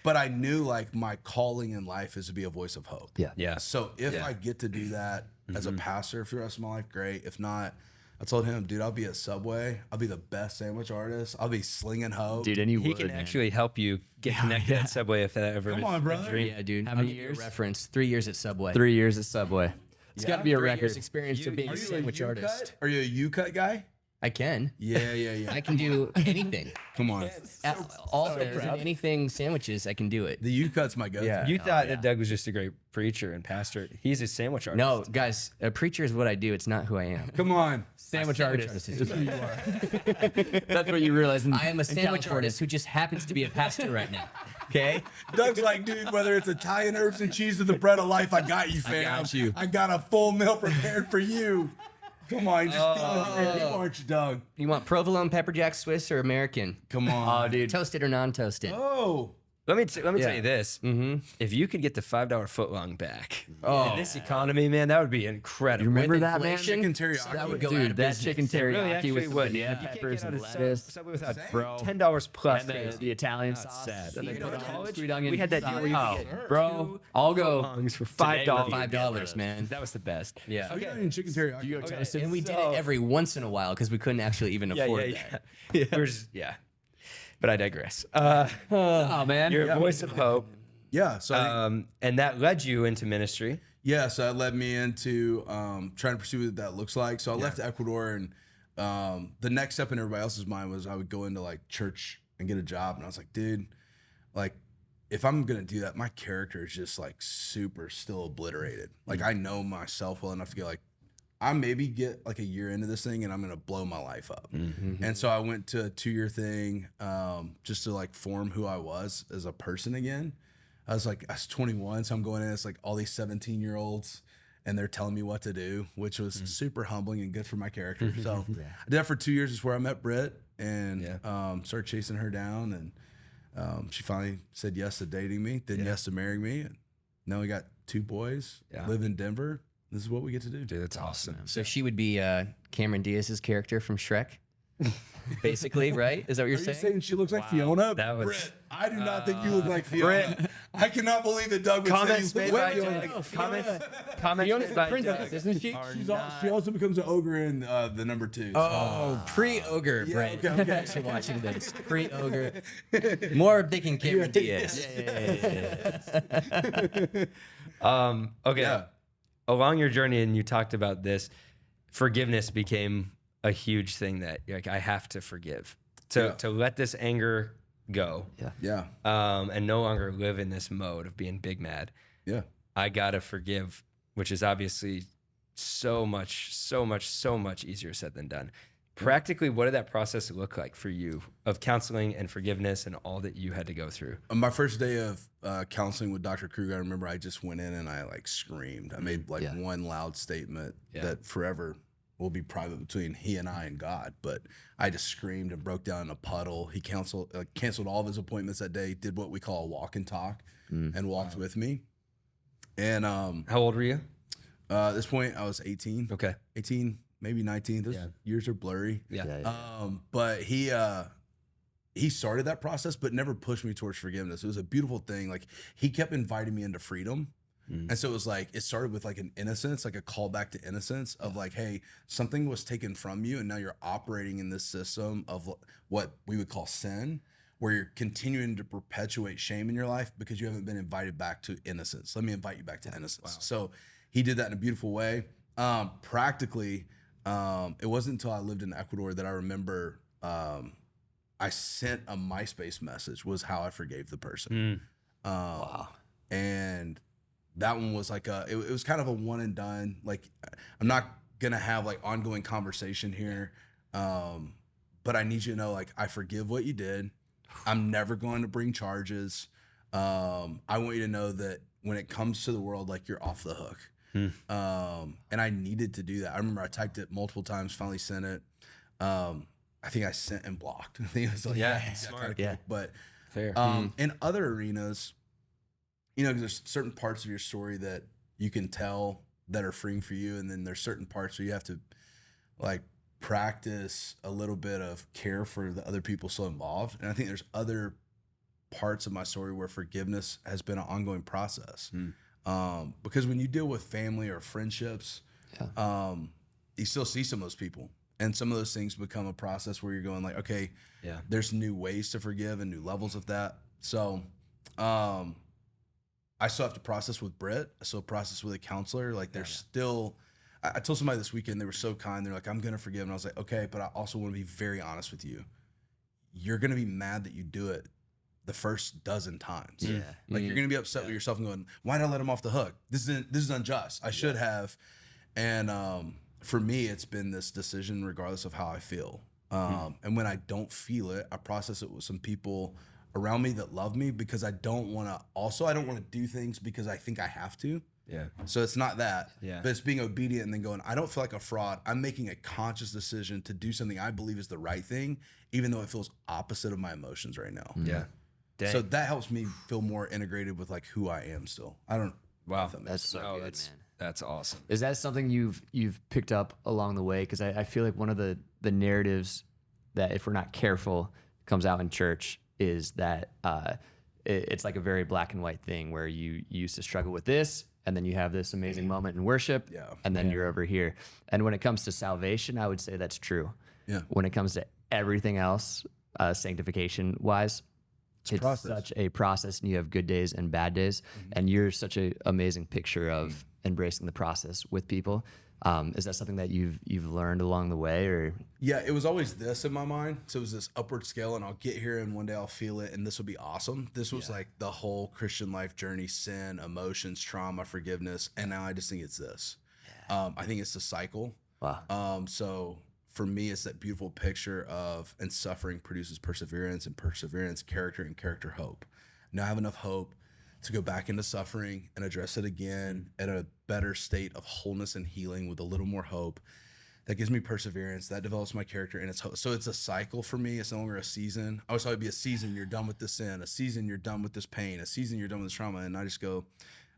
But I knew like my calling in life is to be a voice of hope. So if I get to do that as a pastor for the rest of my life, great. If not, I told him, dude, I'll be at Subway. I'll be the best sandwich artist. I'll be slinging hope. Dude, and He can actually help you get connected at Subway if that ever Come is on, a brother. dream. Yeah, dude. How many I'll give you a years? reference. 3 years at Subway. 3 years at Subway. It's got to be a 3 record. years experience of being Are a you sandwich U-cut? artist. Are you a U-cut guy? I can. Yeah. I can do anything. Come on. All things and anything sandwiches, I can do it. The U-cut's my go-to. You thought that Doug was just a great preacher and pastor. He's a sandwich artist. No, guys, a preacher is what I do. It's not who I am. Come on. Sandwich artist. is who you are. That's what you realize. I am a sandwich artist who just happens to be a pastor right now. Okay? Doug's like, dude, whether it's Italian herbs and cheese or the bread of life, I got you, fam. got you. I got a full meal prepared for you. Come on, you just feeling people, aren't you, Doug? You want provolone, pepper jack, Swiss, or American? Come on. Oh, dude. Toasted or non-toasted? Oh. Let me tell you this. If you could get the $5 footlong back in this economy, man, that would be incredible. You remember With that, man? inflation, Chicken teriyaki. that would go out Dude, of that business. chicken Really, teriyaki actually with would. the You can't peppers get out and of lettuce. Subway without Bro. $10 plus. And the Italian sauce. sad. that they You know, put in on college, sweet onion we had that deal where you sauce. could get Bro, I'll go. footlongs for today $5. with $5, man. That was the best. Yeah. We got any chicken teriyaki? You go toasted. And we did it every once in a while because we couldn't actually even afford that. Yeah. But I digress. Oh, man. You're a voice of hope. Yeah. So And that led you into ministry. yeah, so that led me into trying to pursue what that looks like. So I left Ecuador, and the next step in everybody else's mind was I would go into like church and get a job. And I was like, dude, like if I'm gonna do that, my character is just like super still obliterated. Like I know myself well enough to get like, I maybe get like a year into this thing and I'm gonna blow my life up. And so I went to a 2-year thing just to like form who I was as a person again. I was 21, so I'm going in. It's like all these 17-year-olds, and they're telling me what to do, which was super humbling and good for my character. So I did that for 2 years. Is where I met Britt and started chasing her down, and she finally said yes to dating me, then yes to marrying me, and now we got 2 boys, live in Denver. This is what we get to do. Dude, that's awesome. So she would be Cameron Diaz's character from Shrek, basically, right? Is that what you're Are you saying? saying she looks like Fiona? That was- Britt, I do not think you look like Fiona. I cannot believe that Doug would Comments say made you look by like Fiona. Jack. Comments made by Jack, isn't she? She also becomes an ogre in the number 2. Oh, pre-ogre, Brett. okay. So watching this pre-ogre. More thinking Cameron Diaz. Okay. Yeah. Along your journey, and you talked about this, forgiveness became a huge thing that you're like, I have to forgive. To let this anger go. Yeah. And no longer live in this mode of being big mad. Yeah. I gotta forgive, which is obviously so much easier said than done. Practically, what did that process look like for you of counseling and forgiveness and all that you had to go through? On my first day of counseling with Dr. Kruger, I remember I just went in and I like screamed. I made like one loud statement that forever will be private between he and I and God. But I just screamed and broke down in a puddle. He canceled all of his appointments that day, did what we call a walk and talk, and walked with me. And How old were you? at this point, I was 18. Okay. 18, maybe 19. Those years are blurry. But he started that process, but never pushed me towards forgiveness. It was a beautiful thing. Like he kept inviting me into freedom. And so it was like, it started with like an innocence, like a callback to innocence of like, hey, something was taken from you and now you're operating in this system of what we would call sin, where you're continuing to perpetuate shame in your life because you haven't been invited back to innocence. Let me invite you back to innocence. So he did that in a beautiful way. Practically, it wasn't until I lived in Ecuador that I remember I sent a MySpace message was how I forgave the person. And that one was like it was kind of a one and done. Like I'm not gonna have like ongoing conversation here, but I need you to know like I forgive what you did. I'm never going to bring charges. I want you to know that when it comes to the world, like you're off the hook. And I needed to do that. I remember I typed it multiple times, finally sent it. I think I sent and blocked. I think it was like, smart. But Fair. in other arenas, you know, there's certain parts of your story that you can tell that are freeing for you. And then there's certain parts where you have to like practice a little bit of care for the other people so involved. And I think there's other parts of my story where forgiveness has been an ongoing process. Because when you deal with family or friendships, you still see some of those people. And some of those things become a process where you're going like, okay, there's new ways to forgive and new levels of that. So I still have to process with Britt. I still process with a counselor. Like there's still, I told somebody this weekend, they were so kind. They're like, I'm going to forgive. And I was like, okay, but I also want to be very honest with you. You're going to be mad that you do it the first dozen times. Like you're going to be upset with yourself and going, why did I let him off the hook? This is unjust. I should have. And for me, it's been this decision regardless of how I feel. And when I don't feel it, I process it with some people around me that love me because I don't want to do things because I think I have to. So it's not that, but it's being obedient and then going, I don't feel like a fraud. I'm making a conscious decision to do something I believe is the right thing, even though it feels opposite of my emotions right now. Dang. So that helps me feel more integrated with like who I am still. I don't. Wow. That's so good, man. That's awesome. Is that something you've picked up along the way? Because I feel like one of the narratives that if we're not careful comes out in church is that it's like a very black and white thing where you used to struggle with this and then you have this amazing moment in worship and then you're over here. And when it comes to salvation, I would say that's true. When it comes to everything else, sanctification wise, it's such a process and you have good days and bad days. And you're such an amazing picture of embracing the process with people. Is that something that you've learned along the way, or? Yeah, it was always this in my mind. So it was this upward scale and I'll get here and one day I'll feel it and this will be awesome. This was like the whole Christian life journey, sin, emotions, trauma, forgiveness. And now I just think it's this. I think it's the cycle. Wow. So for me, it's that beautiful picture of, and suffering produces perseverance, and perseverance, character, and character, hope. Now I have enough hope to go back into suffering and address it again at a better state of wholeness and healing with a little more hope. That gives me perseverance. That develops my character, and so it's a cycle for me. It's no longer a season. I always thought it'd be a season. You're done with this sin. A season. You're done with this pain. A season. You're done with this trauma. And I just go,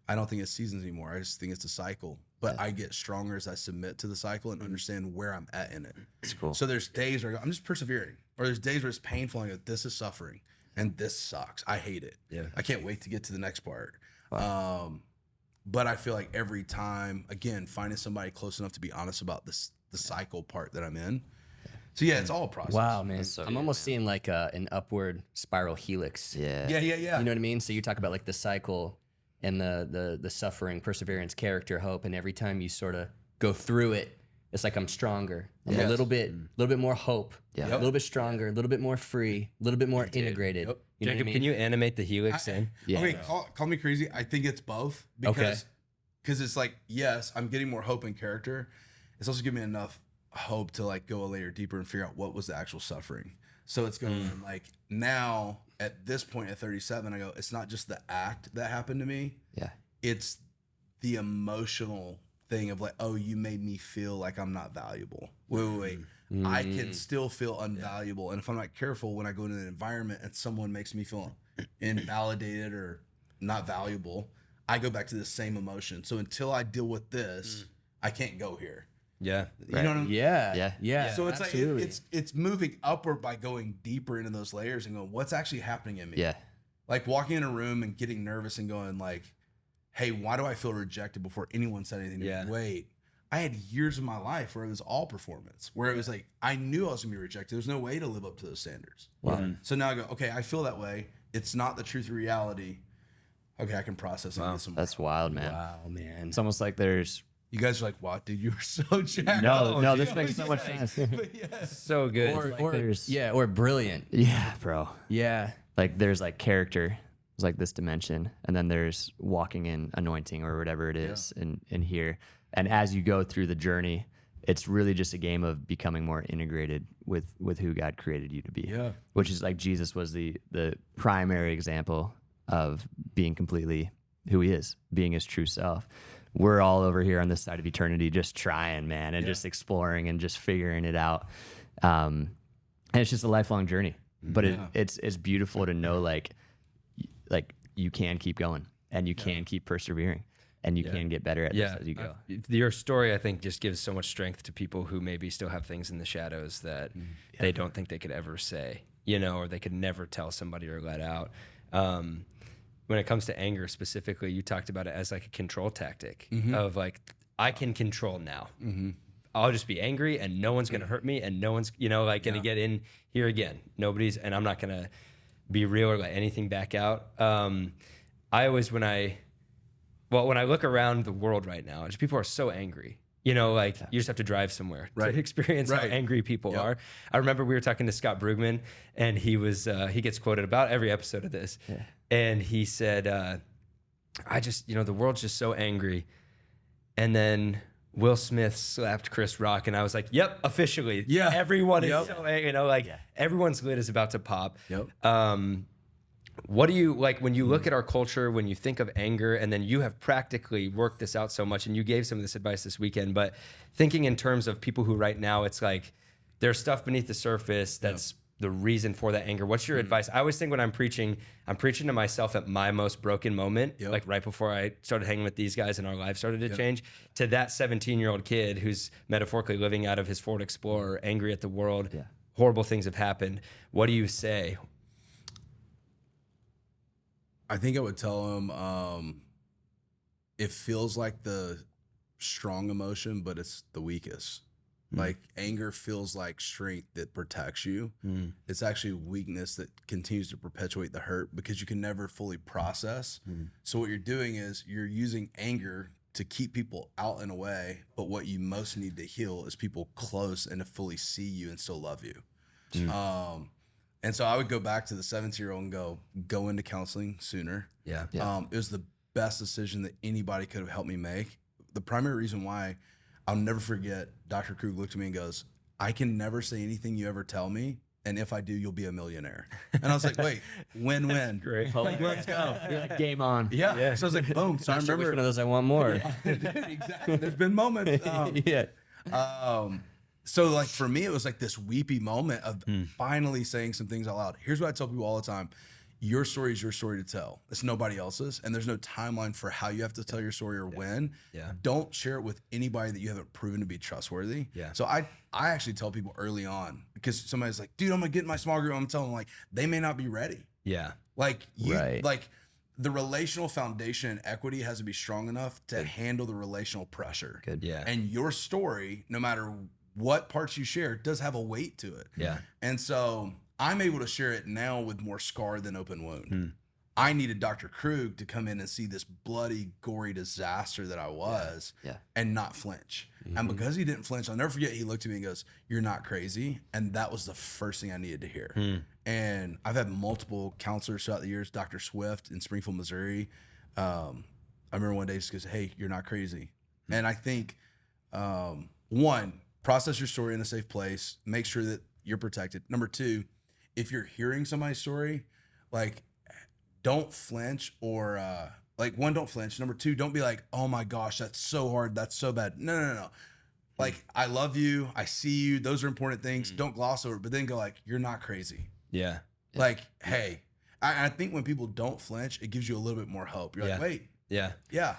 I don't think it's seasons anymore. I just think it's a cycle. But I get stronger as I submit to the cycle and understand where I'm at in it. It's cool. So there's days where I go, I'm just persevering, or there's days where it's painful. And I go, this is suffering, and this sucks. I hate it. Yeah. I can't wait to get to the next part. Wow. But I feel like every time, again, finding somebody close enough to be honest about this, the cycle part that I'm in. So yeah, it's all a process. Wow, man. So I'm good, almost seeing like an upward spiral helix. Yeah. Yeah. You know what I mean? So you talk about like the cycle and the suffering, perseverance, character, hope, and every time you sort of go through it, it's like I'm stronger. I'm a little bit more hope. Yeah. A little bit stronger, a little bit more free, a little bit more integrated. Yep. You know what I Jacob, mean? can you animate the helix in? Yeah. Okay, call me crazy. I think it's both because it's like, yes, I'm getting more hope and character. It's also giving me enough hope to like go a layer deeper and figure out what was the actual suffering. So it's going like now at this point at 37, I go, it's not just the act that happened to me. Yeah. It's the emotional thing of like, oh, you made me feel like I'm not valuable. Wait. I can still feel unvaluable. And if I'm not careful, when I go into an environment and someone makes me feel invalidated or not valuable, I go back to the same emotion. So until I deal with this, I can't go here. Yeah. You know what I mean? Yeah. So it's absolutely. like it's moving upward by going deeper into those layers and going, what's actually happening in me? Yeah. Like walking in a room and getting nervous and going like, hey, why do I feel rejected before anyone said anything to Yeah. me? Wait, I had years of my life where it was all performance, where it was like, I knew I was gonna be rejected. There's no way to live up to those standards. Wow. So now I go, okay, I feel that way. It's not the truth or reality. Okay, I can process and get some. That's wild, man. Wow, man. It's almost like there's You guys are like, what, dude? You were so jacked. no. This makes so much sense. But yes. So good. Or there's- or brilliant. Yeah, bro. Yeah. Like there's like character. There's like this dimension, and then there's walking in anointing or whatever it is in here. And as you go through the journey, it's really just a game of becoming more integrated with who God created you to be. Yeah. Which is like Jesus was the primary example of being completely who he is, being his true self. We're all over here on this side of eternity just trying, man, and just exploring and just figuring it out. And it's just a lifelong journey. But it's beautiful to know like you can keep going and you can keep persevering and you can get better at this as you go. Your story, I think, just gives so much strength to people who maybe still have things in the shadows that they don't think they could ever say, or they could never tell somebody or let out. When it comes to anger specifically, you talked about it as like a control tactic of like, I can control now. I'll just be angry and no one's going to hurt me and no one's, going to get in here again. And I'm not going to be real or let anything back out. I always, when I look around the world right now, just people are so angry. You just have to drive somewhere to experience how angry people are. I remember we were talking to Scott Brugman, and he gets quoted about every episode of this. Yeah. And he said, I just, the world's just so angry. And then Will Smith slapped Chris Rock, and I was like, yep, officially. Yeah. Everyone is so angry, everyone's lid is about to pop. Yep. What do you like when you look at our culture, when you think of anger, and then you have practically worked this out so much, and you gave some of this advice this weekend, but thinking in terms of people who right now, it's like there's stuff beneath the surface that's the reason for that anger. What's your advice? I always think when I'm preaching to myself at my most broken moment, like right before I started hanging with these guys and our lives started to change, to that 17-year-old kid who's metaphorically living out of his Ford Explorer, angry at the world, horrible things have happened. What do you say? I think I would tell him it feels like the strong emotion, but it's the weakest. Like anger feels like strength that protects you. It's actually weakness that continues to perpetuate the hurt because you can never fully process. So what you're doing is you're using anger to keep people out and away, but what you most need to heal is people close and to fully see you and still love you. And so I would go back to the 17-year-old and go into counseling sooner. Yeah. It was the best decision that anybody could have helped me make. The primary reason why, I'll never forget, Dr. Krug looked at me and goes, I can never say anything you ever tell me And if I do, you'll be a millionaire. And I was like, wait, win-win. Great. Like, let's go. Game on. Yeah. So I was like, boom. So I Which remember. one of those I want more? Exactly. There's been moments. Yeah. So like for me, it was like this weepy moment of finally saying some things out loud. Here's what I tell people all the time. Your story is your story to tell. It's nobody else's. And there's no timeline for how you have to tell your story or when. Yeah. Don't share it with anybody that you haven't proven to be trustworthy. Yeah. So I actually tell people early on, because somebody's like, dude, I'm gonna get in my small group. I'm telling them like, they may not be ready. Yeah. Like you, Right. like the relational foundation and equity has to be strong enough to handle the relational pressure. Good. Yeah. And your story, no matter what parts you share, does have a weight to it. Yeah. And so I'm able to share it now with more scar than open wound. I needed Dr. Krug to come in and see this bloody, gory disaster that I was and not flinch. And because he didn't flinch, I'll never forget, he looked at me and goes, "You're not crazy." And that was the first thing I needed to hear. And I've had multiple counselors throughout the years, Dr. Swift in Springfield, Missouri. I remember one day he just goes, "Hey, you're not crazy." And I think, one, process your story in a safe place. Make sure that you're protected. Number two, if you're hearing somebody's story, like, don't flinch or don't flinch. Number two, don't be like, "Oh my gosh, that's so hard. That's so bad." No. Like, I love you. I see you. Those are important things. Don't gloss over it, but then go like, "You're not crazy." Yeah. Like, hey, I think when people don't flinch, it gives you a little bit more hope. You're like, wait, Yeah.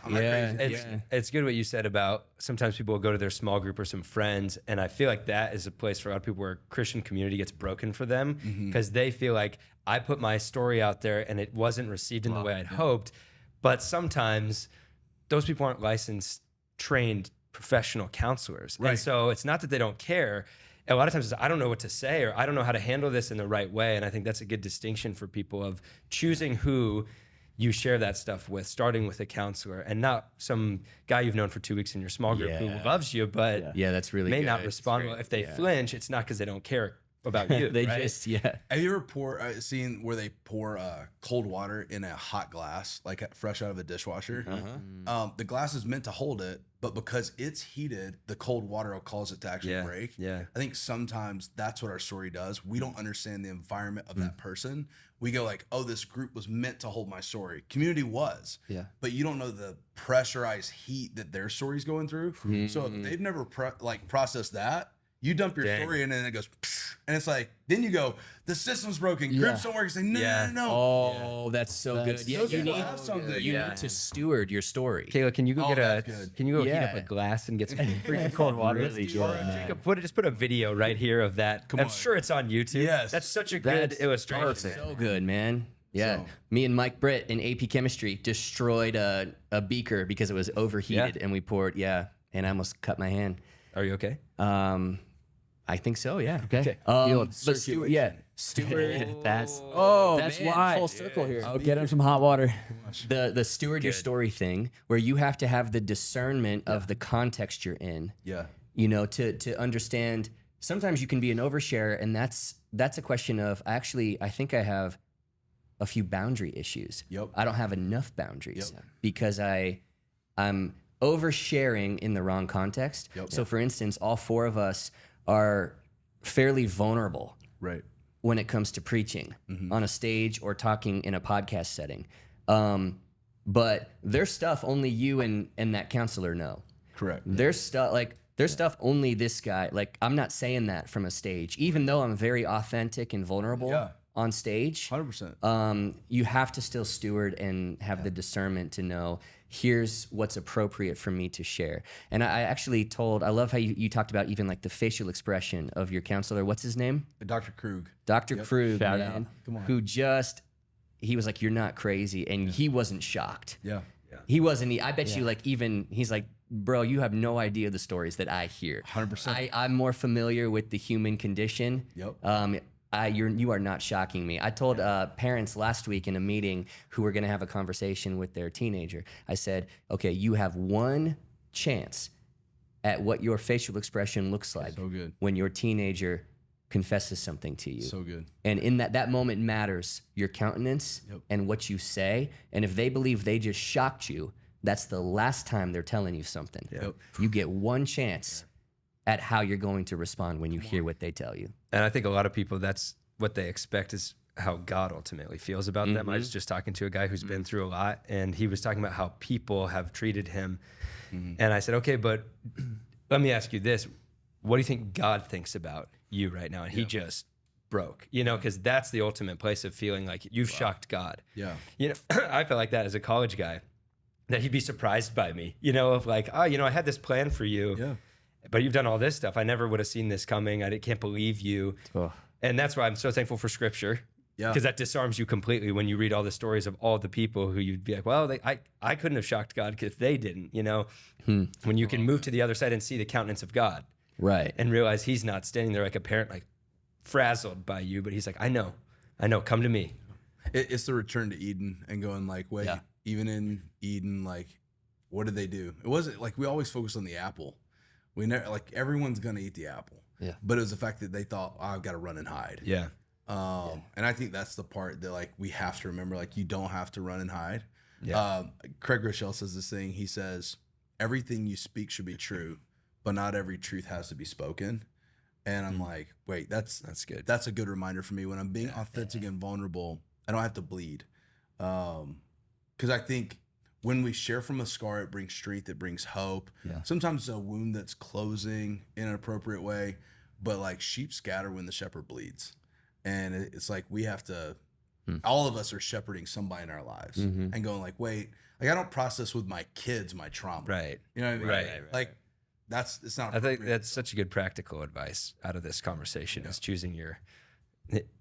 I'm not crazy. It's good what you said about sometimes people will go to their small group or some friends, and I feel like that is a place for a lot of people where Christian community gets broken for them because they feel like I put my story out there and it wasn't received in the way I'd hoped. But sometimes those people aren't licensed, trained professional counselors. Right. And so it's not that they don't care. A lot of times it's, I don't know what to say or I don't know how to handle this in the right way. And I think that's a good distinction for people of choosing who you share that stuff with, starting with a counselor and not some guy you've known for 2 weeks in your small group who loves you, but Yeah, that's really may good. not respond well. If they flinch, it's not because they don't care about you. They right? just Have you ever seen where they pour cold water in a hot glass, like fresh out of a dishwasher? The glass is meant to hold it, but because it's heated, the cold water will cause it to actually break. Yeah. I think sometimes that's what our story does. We don't understand the environment of that person. We go like, "Oh, this group was meant to hold my story." Community was. Yeah. But you don't know the pressurized heat that their story's going through. So if they've never processed that, you dump your story in and it goes, psh, and it's like, then you go, "The system's broken. Groups don't work." You say, no. Oh, that's so good. Yeah, those you people need, have something. you need to steward your story. Kayla, can you go that's good. can you go heat Yeah. up a glass and get some freaking cold water? Really good, man. Jacob, just put a video right here of that. I'm sure it's on YouTube. Yes. That's such a good illustration. So good, man. Yeah. So- Me and Mike Britt in AP chemistry destroyed a beaker because it was overheated and we poured, and I almost cut my hand. Are you okay? I think so, yeah. Okay. But Stewart, Stewart. That's That's man, why. full circle here. I'll get him some hot water. The steward your story thing, where you have to have the discernment of the context you're in. Yeah. You know, to understand. Sometimes you can be an overshare, and that's a question of I think I have a few boundary issues. Yep. I don't have enough boundaries because I'm oversharing in the wrong context. Yep. So, for instance, all four of us are fairly vulnerable Right. when it comes to preaching on a stage or talking in a podcast setting. But there's stuff only you and that counselor know. Correct. There's stuff only this guy. Like, I'm not saying that from a stage, even though I'm very authentic and vulnerable on stage. 100%. You have to still steward and have the discernment to know here's what's appropriate for me to share. And I actually I love how you talked about even like the facial expression of your counselor. What's his name? Dr. Krug. Dr. Krug, Shout man, out. who he was like, "You're not crazy," and he wasn't shocked. Yeah. He wasn't. I bet you, like, even he's like, "Bro, you have no idea the stories that I hear. 100%. I'm more familiar with the human condition. Yep. You are not shocking me." I told parents last week in a meeting who were going to have a conversation with their teenager. I said, "Okay, you have one chance at what your facial expression looks like So good. when your teenager confesses something to you." So good. And in that moment matters your countenance and what you say. And if they believe they just shocked you, that's the last time they're telling you something. Yep. You get one chance. at how you're going to respond when you hear what they tell you. And I think a lot of people, that's what they expect is how God ultimately feels about them. I was just talking to a guy who's been through a lot, and he was talking about how people have treated him. And I said, okay, but let me ask you this. What do you think God thinks about you right now? And he just broke, you know, because that's the ultimate place of feeling like you've shocked God. Yeah. You know, I felt like that as a college guy, that he'd be surprised by me, you know, of like, oh, you know, I had this plan for you, but you've done all this stuff. I never would have seen this coming. I can't believe you. And that's why I'm so thankful for scripture. Because that disarms you completely when you read all the stories of all the people who you'd be like, well, I couldn't have shocked God if they didn't, you know, when you can move to the other side and see the countenance of God. Right. And realize he's not standing there like a parent, like frazzled by you, but he's like, I know, come to me. It's the return to Eden and going like, wait, even in Eden, like, what did they do? It wasn't like we always focus on the apple. We never, like, everyone's going to eat the apple. Yeah. But it was the fact that they thought, oh, I've got to run and hide. Yeah. And I think that's the part that like we have to remember, like you don't have to run and hide. Yeah. Craig Rochelle says this thing. He says, everything you speak should be true, but not every truth has to be spoken. And I'm like, wait, that's good. That's a good reminder for me when I'm being authentic and vulnerable. I don't have to bleed. Because I think when we share from a scar, it brings strength, it brings hope. Yeah. Sometimes it's a wound that's closing in an appropriate way, but like sheep scatter when the shepherd bleeds. And it's like we have to, all of us are shepherding somebody in our lives and going like, wait, like I don't process with my kids my trauma. Right. You know what I mean? Right. Like it's not. I think that's such a good practical advice out of this conversation is choosing your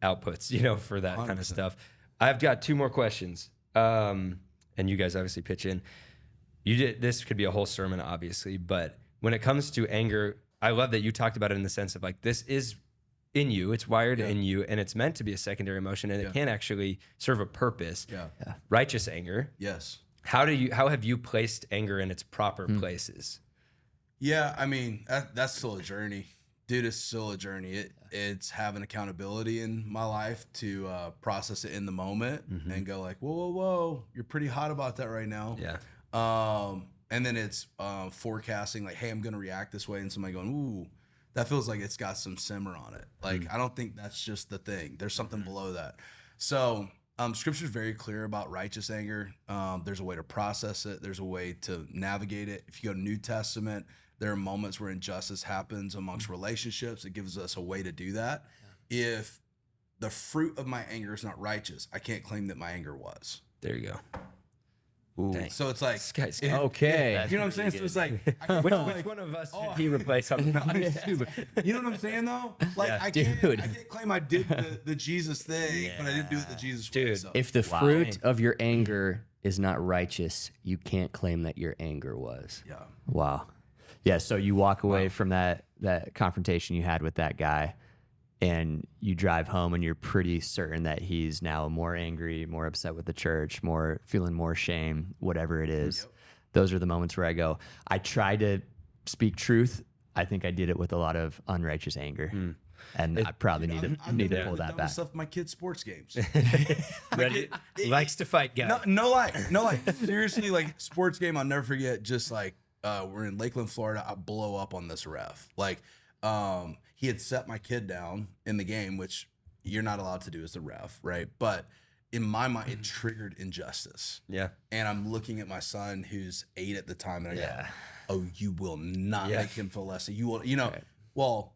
outputs, you know, for that 100%. Kind of stuff. I've got 2 more questions. And you guys obviously pitch in. This could be a whole sermon, obviously, but when it comes to anger, I love that you talked about it in the sense of like, this is in you, it's wired in you, and it's meant to be a secondary emotion, and it can actually serve a purpose. Righteous anger. Yes. How have you placed anger in its proper places? Yeah, I mean, that's still a journey. Dude, it's still a journey. It's having accountability in my life to process it in the moment and go like, whoa, you're pretty hot about that right now. Yeah. And then it's forecasting like, hey, I'm going to react this way. And somebody going, ooh, that feels like it's got some simmer on it. Like, I don't think that's just the thing. There's something below that. So scripture is very clear about righteous anger. There's a way to process it. There's a way to navigate it. If you go to New Testament, there are moments where injustice happens amongst relationships. It gives us a way to do that. If the fruit of my anger is not righteous, I can't claim that my anger was. There you go. Ooh. So it's like, okay. You know what I'm saying? So it's like, which one of us should he replace? You know what I'm saying though? Like I can't claim I did the Jesus thing, but I didn't do it the Jesus way. So. If the fruit of your anger is not righteous, you can't claim that your anger was. Yeah. Wow. Yeah. So you walk away from that confrontation you had with that guy, and you drive home and you're pretty certain that he's now more angry, more upset with the church, feeling more shame, whatever it is. Yep. Those are the moments where I go, I try to speak truth. I think I did it with a lot of unrighteous anger. And I probably need to pull that back. Stuff my kids' sports games. He likes to fight guys. No lie. Seriously, like sports game, I'll never forget. Just like we're in Lakeland, Florida. I blow up on this ref. Like he had set my kid down in the game, which you're not allowed to do as the ref, right? But in my mind, it triggered injustice. Yeah. And I'm looking at my son, who's 8 at the time, and I go, "Oh, you will not make him feel less. You will, well."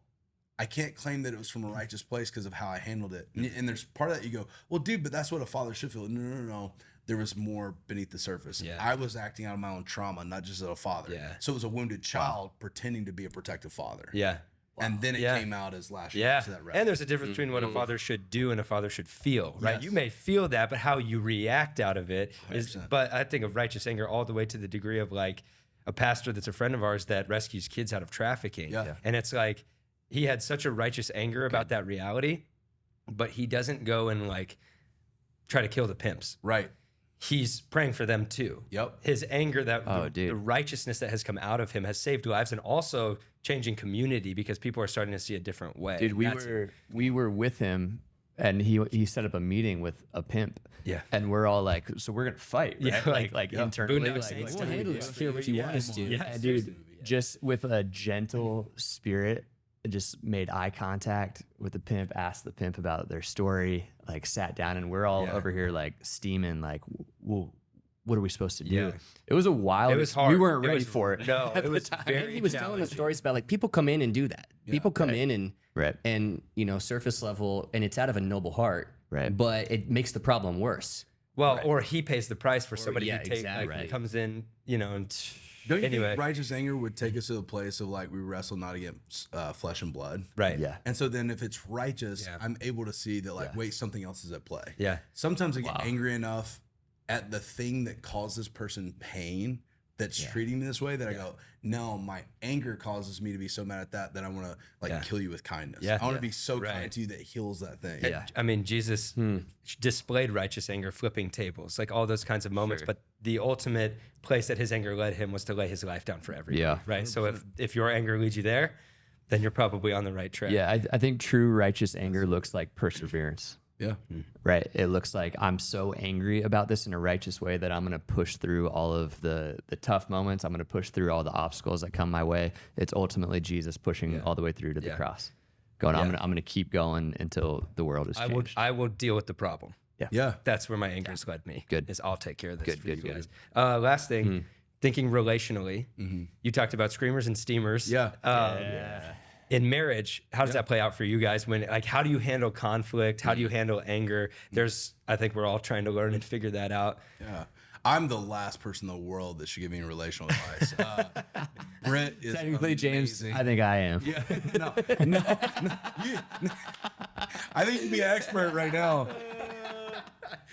I can't claim that it was from a righteous place because of how I handled it. And there's part of that you go, well, dude, but that's what a father should feel. No. There was more beneath the surface. Yeah. I was acting out of my own trauma, not just as a father. Yeah. So it was a wounded child pretending to be a protective father. Yeah. Wow. And then it came out as lashing to that ref. And there's a difference between what a father should do and a father should feel, right? Yes. You may feel that, but how you react out of it is, 100%. But I think of righteous anger all the way to the degree of like a pastor that's a friend of ours that rescues kids out of trafficking. Yeah. And it's like, he had such a righteous anger about that reality, but he doesn't go and like try to kill the pimps. Right. He's praying for them too. Yep. His anger, the righteousn's that has come out of him has saved lives and also changing community because people are starting to see a different way. Dude, we were with him and he set up a meeting with a pimp. Yeah. And we're all like, so we're gonna fight, right? Yeah, like internally. We'll handle this. Hear what you want us to. Yeah, dude. just with a gentle spirit, just made eye contact with the pimp, asked the pimp about their story, like sat down, and we're all over here like steaming, like, well, what are we supposed to do? Yeah. It was a wild. It was hard. We weren't It ready was- for it. No, at it the was time. very He was telling us challenging. stories about like people come in and do that. People come in Right. and surface level, and it's out of a noble heart. Right. But it makes the problem worse. Well, or he pays the price for somebody yeah, who takes exactly. like, comes in, and Don't you anyway, think righteous anger would take us to the place of like we wrestle not against flesh and blood? right? Yeah. And so then if it's righteous, Yeah. I'm able to see that like, wait, something else is at play. Yeah. Sometimes I get angry enough at the thing that caused this person pain that's treating me this way that I go, no, my anger causes me to be so mad at that I want to like kill you with kindness. Yeah. I want to be so Right. kind to you that heals that thing. Yeah. I mean, Jesus displayed righteous anger, flipping tables, like all those kinds of moments. But the ultimate place that his anger led him was to lay his life down for everybody. Yeah. Right. So if your anger leads you there, then you're probably on the right track. Yeah, I think true righteous anger looks like perseverance. Yeah. Right. It looks like I'm so angry about this in a righteous way that I'm going to push through all of the tough moments. I'm going to push through all the obstacles that come my way. It's ultimately Jesus pushing all the way through to the cross. Going, I'm going to keep going until the world is changed. I will deal with the problem. Yeah. That's where my anger's led me. Good. Is I'll take care of this for you good. guys. Last thing, thinking relationally, you talked about screamers and steamers. In marriage, how does that play out for you guys? When like, how do you handle conflict? How do you handle anger? I think we're all trying to learn and figure that out. Yeah. I'm the last person in the world that should give me relational advice. Britt is Technically, James, amazing. I think I am. Yeah, no. I think you'd be an expert right now.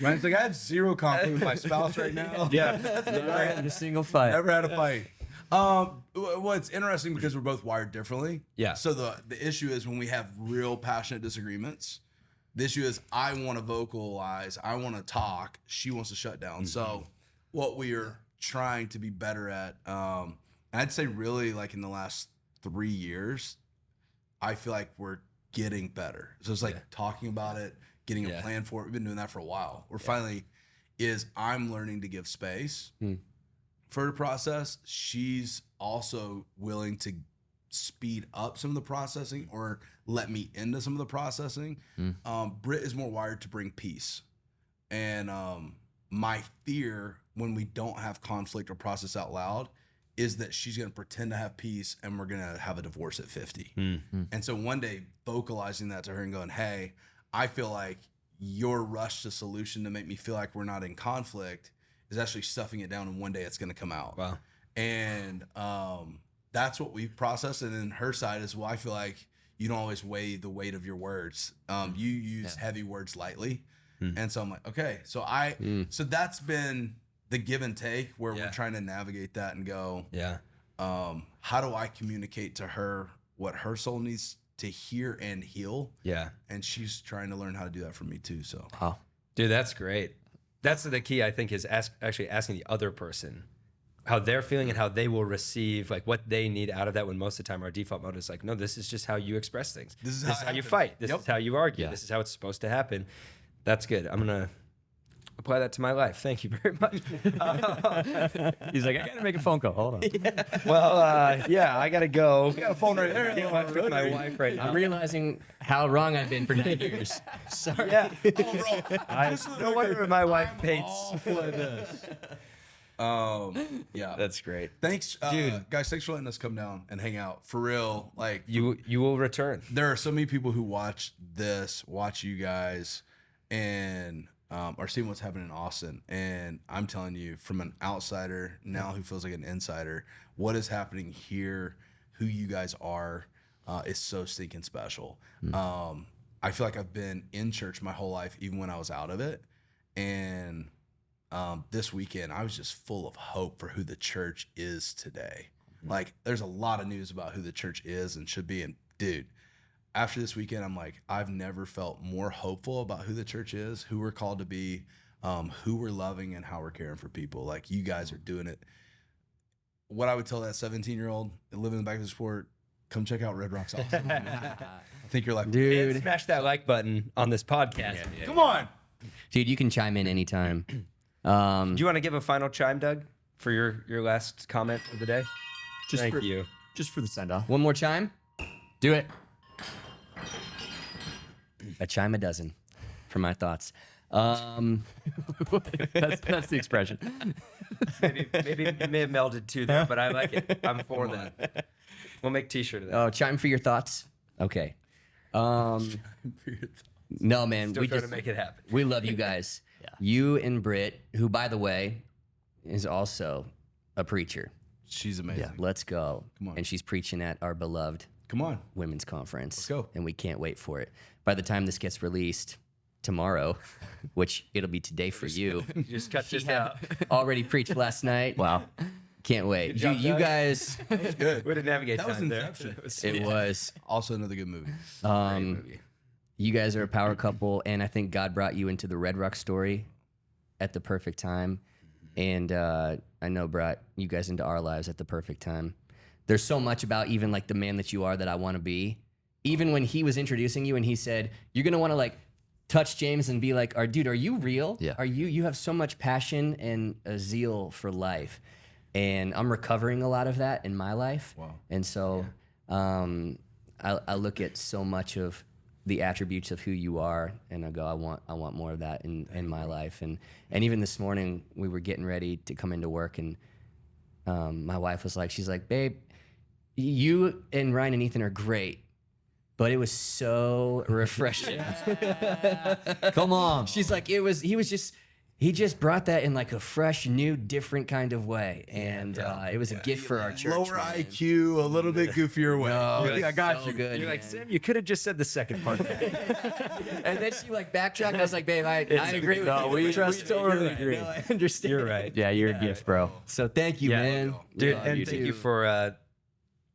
Man, it's like I have zero conflict with my spouse right now. Yeah. Never had a single fight. Never had a fight. Well, it's interesting because we're both wired differently. Yeah. So the issue is when we have real passionate disagreements, the issue is I want to vocalize, I want to talk, she wants to shut down. So what we are trying to be better at, I'd say really like in the last 3 years, I feel like we're getting better. So it's like talking about it, getting a plan for it. We've been doing that for a while. We're finally I'm learning to give space for the process. She's also willing to speed up some of the processing or let me into some of the processing. Britt is more wired to bring peace. And my fear when we don't have conflict or process out loud is that she's going to pretend to have peace and we're going to have a divorce at 50. And so one day vocalizing that to her and going, hey, I feel like your rush to solution to make me feel like we're not in conflict is actually stuffing it down, and one day it's going to come out. Wow. And that's what we've processed. And then her side is, well, I feel like you don't always weigh the weight of your words. You use heavy words lightly. And so I'm like, okay. So so that's been the give and take where we're trying to navigate that and go, how do I communicate to her what her soul needs to hear and heal? Yeah. And she's trying to learn how to do that for me too. So Dude, that's great. That's the key, I think, is actually asking the other person how they're feeling and how they will receive, like what they need out of that, when most of the time our default mode is like, no, this is just how you express things. This is how how it you happens. fight. This is how you argue. This is how it's supposed to happen. That's good. I'm going to apply that to my life. Thank you very much. He's like, I got to make a phone call. Hold on. Well, I got to go. We got a phone right there. With my wife right now. I'm realizing how wrong I've been for 9 years. Sorry. Yeah. Oh, bro. No wonder my wife hates. Yeah. That's great. Thanks, guys. Thanks for letting us come down and hang out. For real, like You will return. there are so many people who watch you guys, and are seeing what's happening in Austin. And I'm telling you, from an outsider now who feels like an insider, what is happening here, who you guys are, is so stinking special. I feel like I've been in church my whole life, even when I was out of it. And this weekend, I was just full of hope for who the church is today. Like, there's a lot of news about who the church is and should be. And dude, after this weekend, I'm like, I've never felt more hopeful about who the church is, who we're called to be, who we're loving, and how we're caring for people. Like, you guys are doing it. What I would tell that 17-year-old living in the back of the sport, come check out Red Rocks Austin. I think you're like, Dude, smash that like button on this podcast. come on. Dude, you can chime in anytime. Do you want to give a final chime, Doug, for your last comment of the day? Thank you. Just for the send off. One more chime. Do it. A chime a dozen for my thoughts. That's the expression. Maybe you may have melded two there, but I like it. I'm for that. We'll make T-shirt of that. Oh, chime for your thoughts. Okay. No, man. Still trying to make it happen. We love you guys. You and Britt, who, by the way, is also a preacher. She's amazing. Let's go. Come on. And she's preaching at our beloved Come on. women's conference. Let's go. And we can't wait for it. By the time this gets released tomorrow, which it'll be today for you, You just cut this out. already preached last night. Wow. Can't wait. job, You Doug. guys, Good. Way to navigate That was time there. Inception. it was. Also another good movie. You guys are a power couple, and I think God brought you into the Red Rock story at the perfect time. And I know brought you guys into our lives at the perfect time. There's so much about even like the man that you are that I want to be. Even when he was introducing you and he said, you're going to want to like touch James and be like, dude, are you real? Yeah. Are you have so much passion and a zeal for life. And I'm recovering a lot of that in my life. Wow. And so I look at so much of the attributes of who you are, and I go, I want more of that in my life. And even this morning, we were getting ready to come into work, and my wife was like, she's like, babe, you and Ryan and Ethan are great, but it was so refreshing. Come on. She's like, he just brought that in like a fresh, new, different kind of way, and it was a gift for our church. Lower man. IQ, a little bit goofier way. Oh, I got so you. good. You're like, man. Sam, you could have just said the second part. And then she like backtracked. I was like, babe, I agree with you. we totally You're agree. No, I understand. You're right. Yeah, you're a gift, bro. So thank you, Yeah. man. Dude, Love and you, thank dude. you for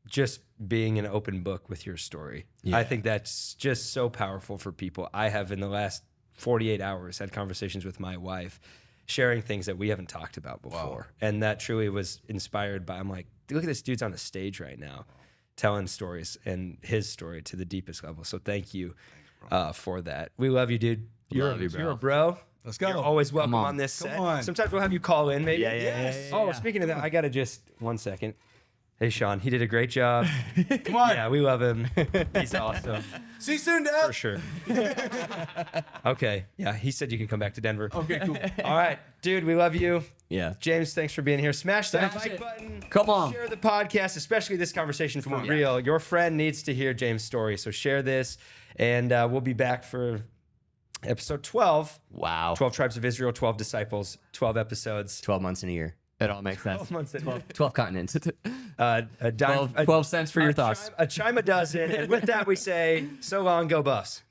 just being an open book with your story. I think that's just so powerful for people. I have, in the last 48 hours, had conversations with my wife, sharing things that we haven't talked about before. And that truly was inspired by, I'm like, look at this dude's on a stage right now telling stories, and his story to the deepest level. So thank you for that. We love you, dude. You're a bro. Let's go. You're always welcome on. on this set. on. Sometimes we'll have you call in, maybe. Yeah. Oh, speaking of that, I got to just 1 second. Hey, Sean, he did a great job. Come on. Yeah, we love him. He's awesome. See you soon, Dad. For sure. Okay. Yeah, he said you can come back to Denver. Okay, cool. All right, dude, we love you. Yeah. James, thanks for being here. Smash that Smash like it. button. Come on. Share the podcast, especially this conversation for real. Your friend needs to hear James' story, so share this. And we'll be back for episode 12. Wow. 12 Tribes of Israel, 12 Disciples, 12 episodes. 12 months in a year. It all makes sense. 12 months in 12 continents. a dime, 12 cents for your thoughts. A chime a dozen. And with that, we say, so long, go Buffs.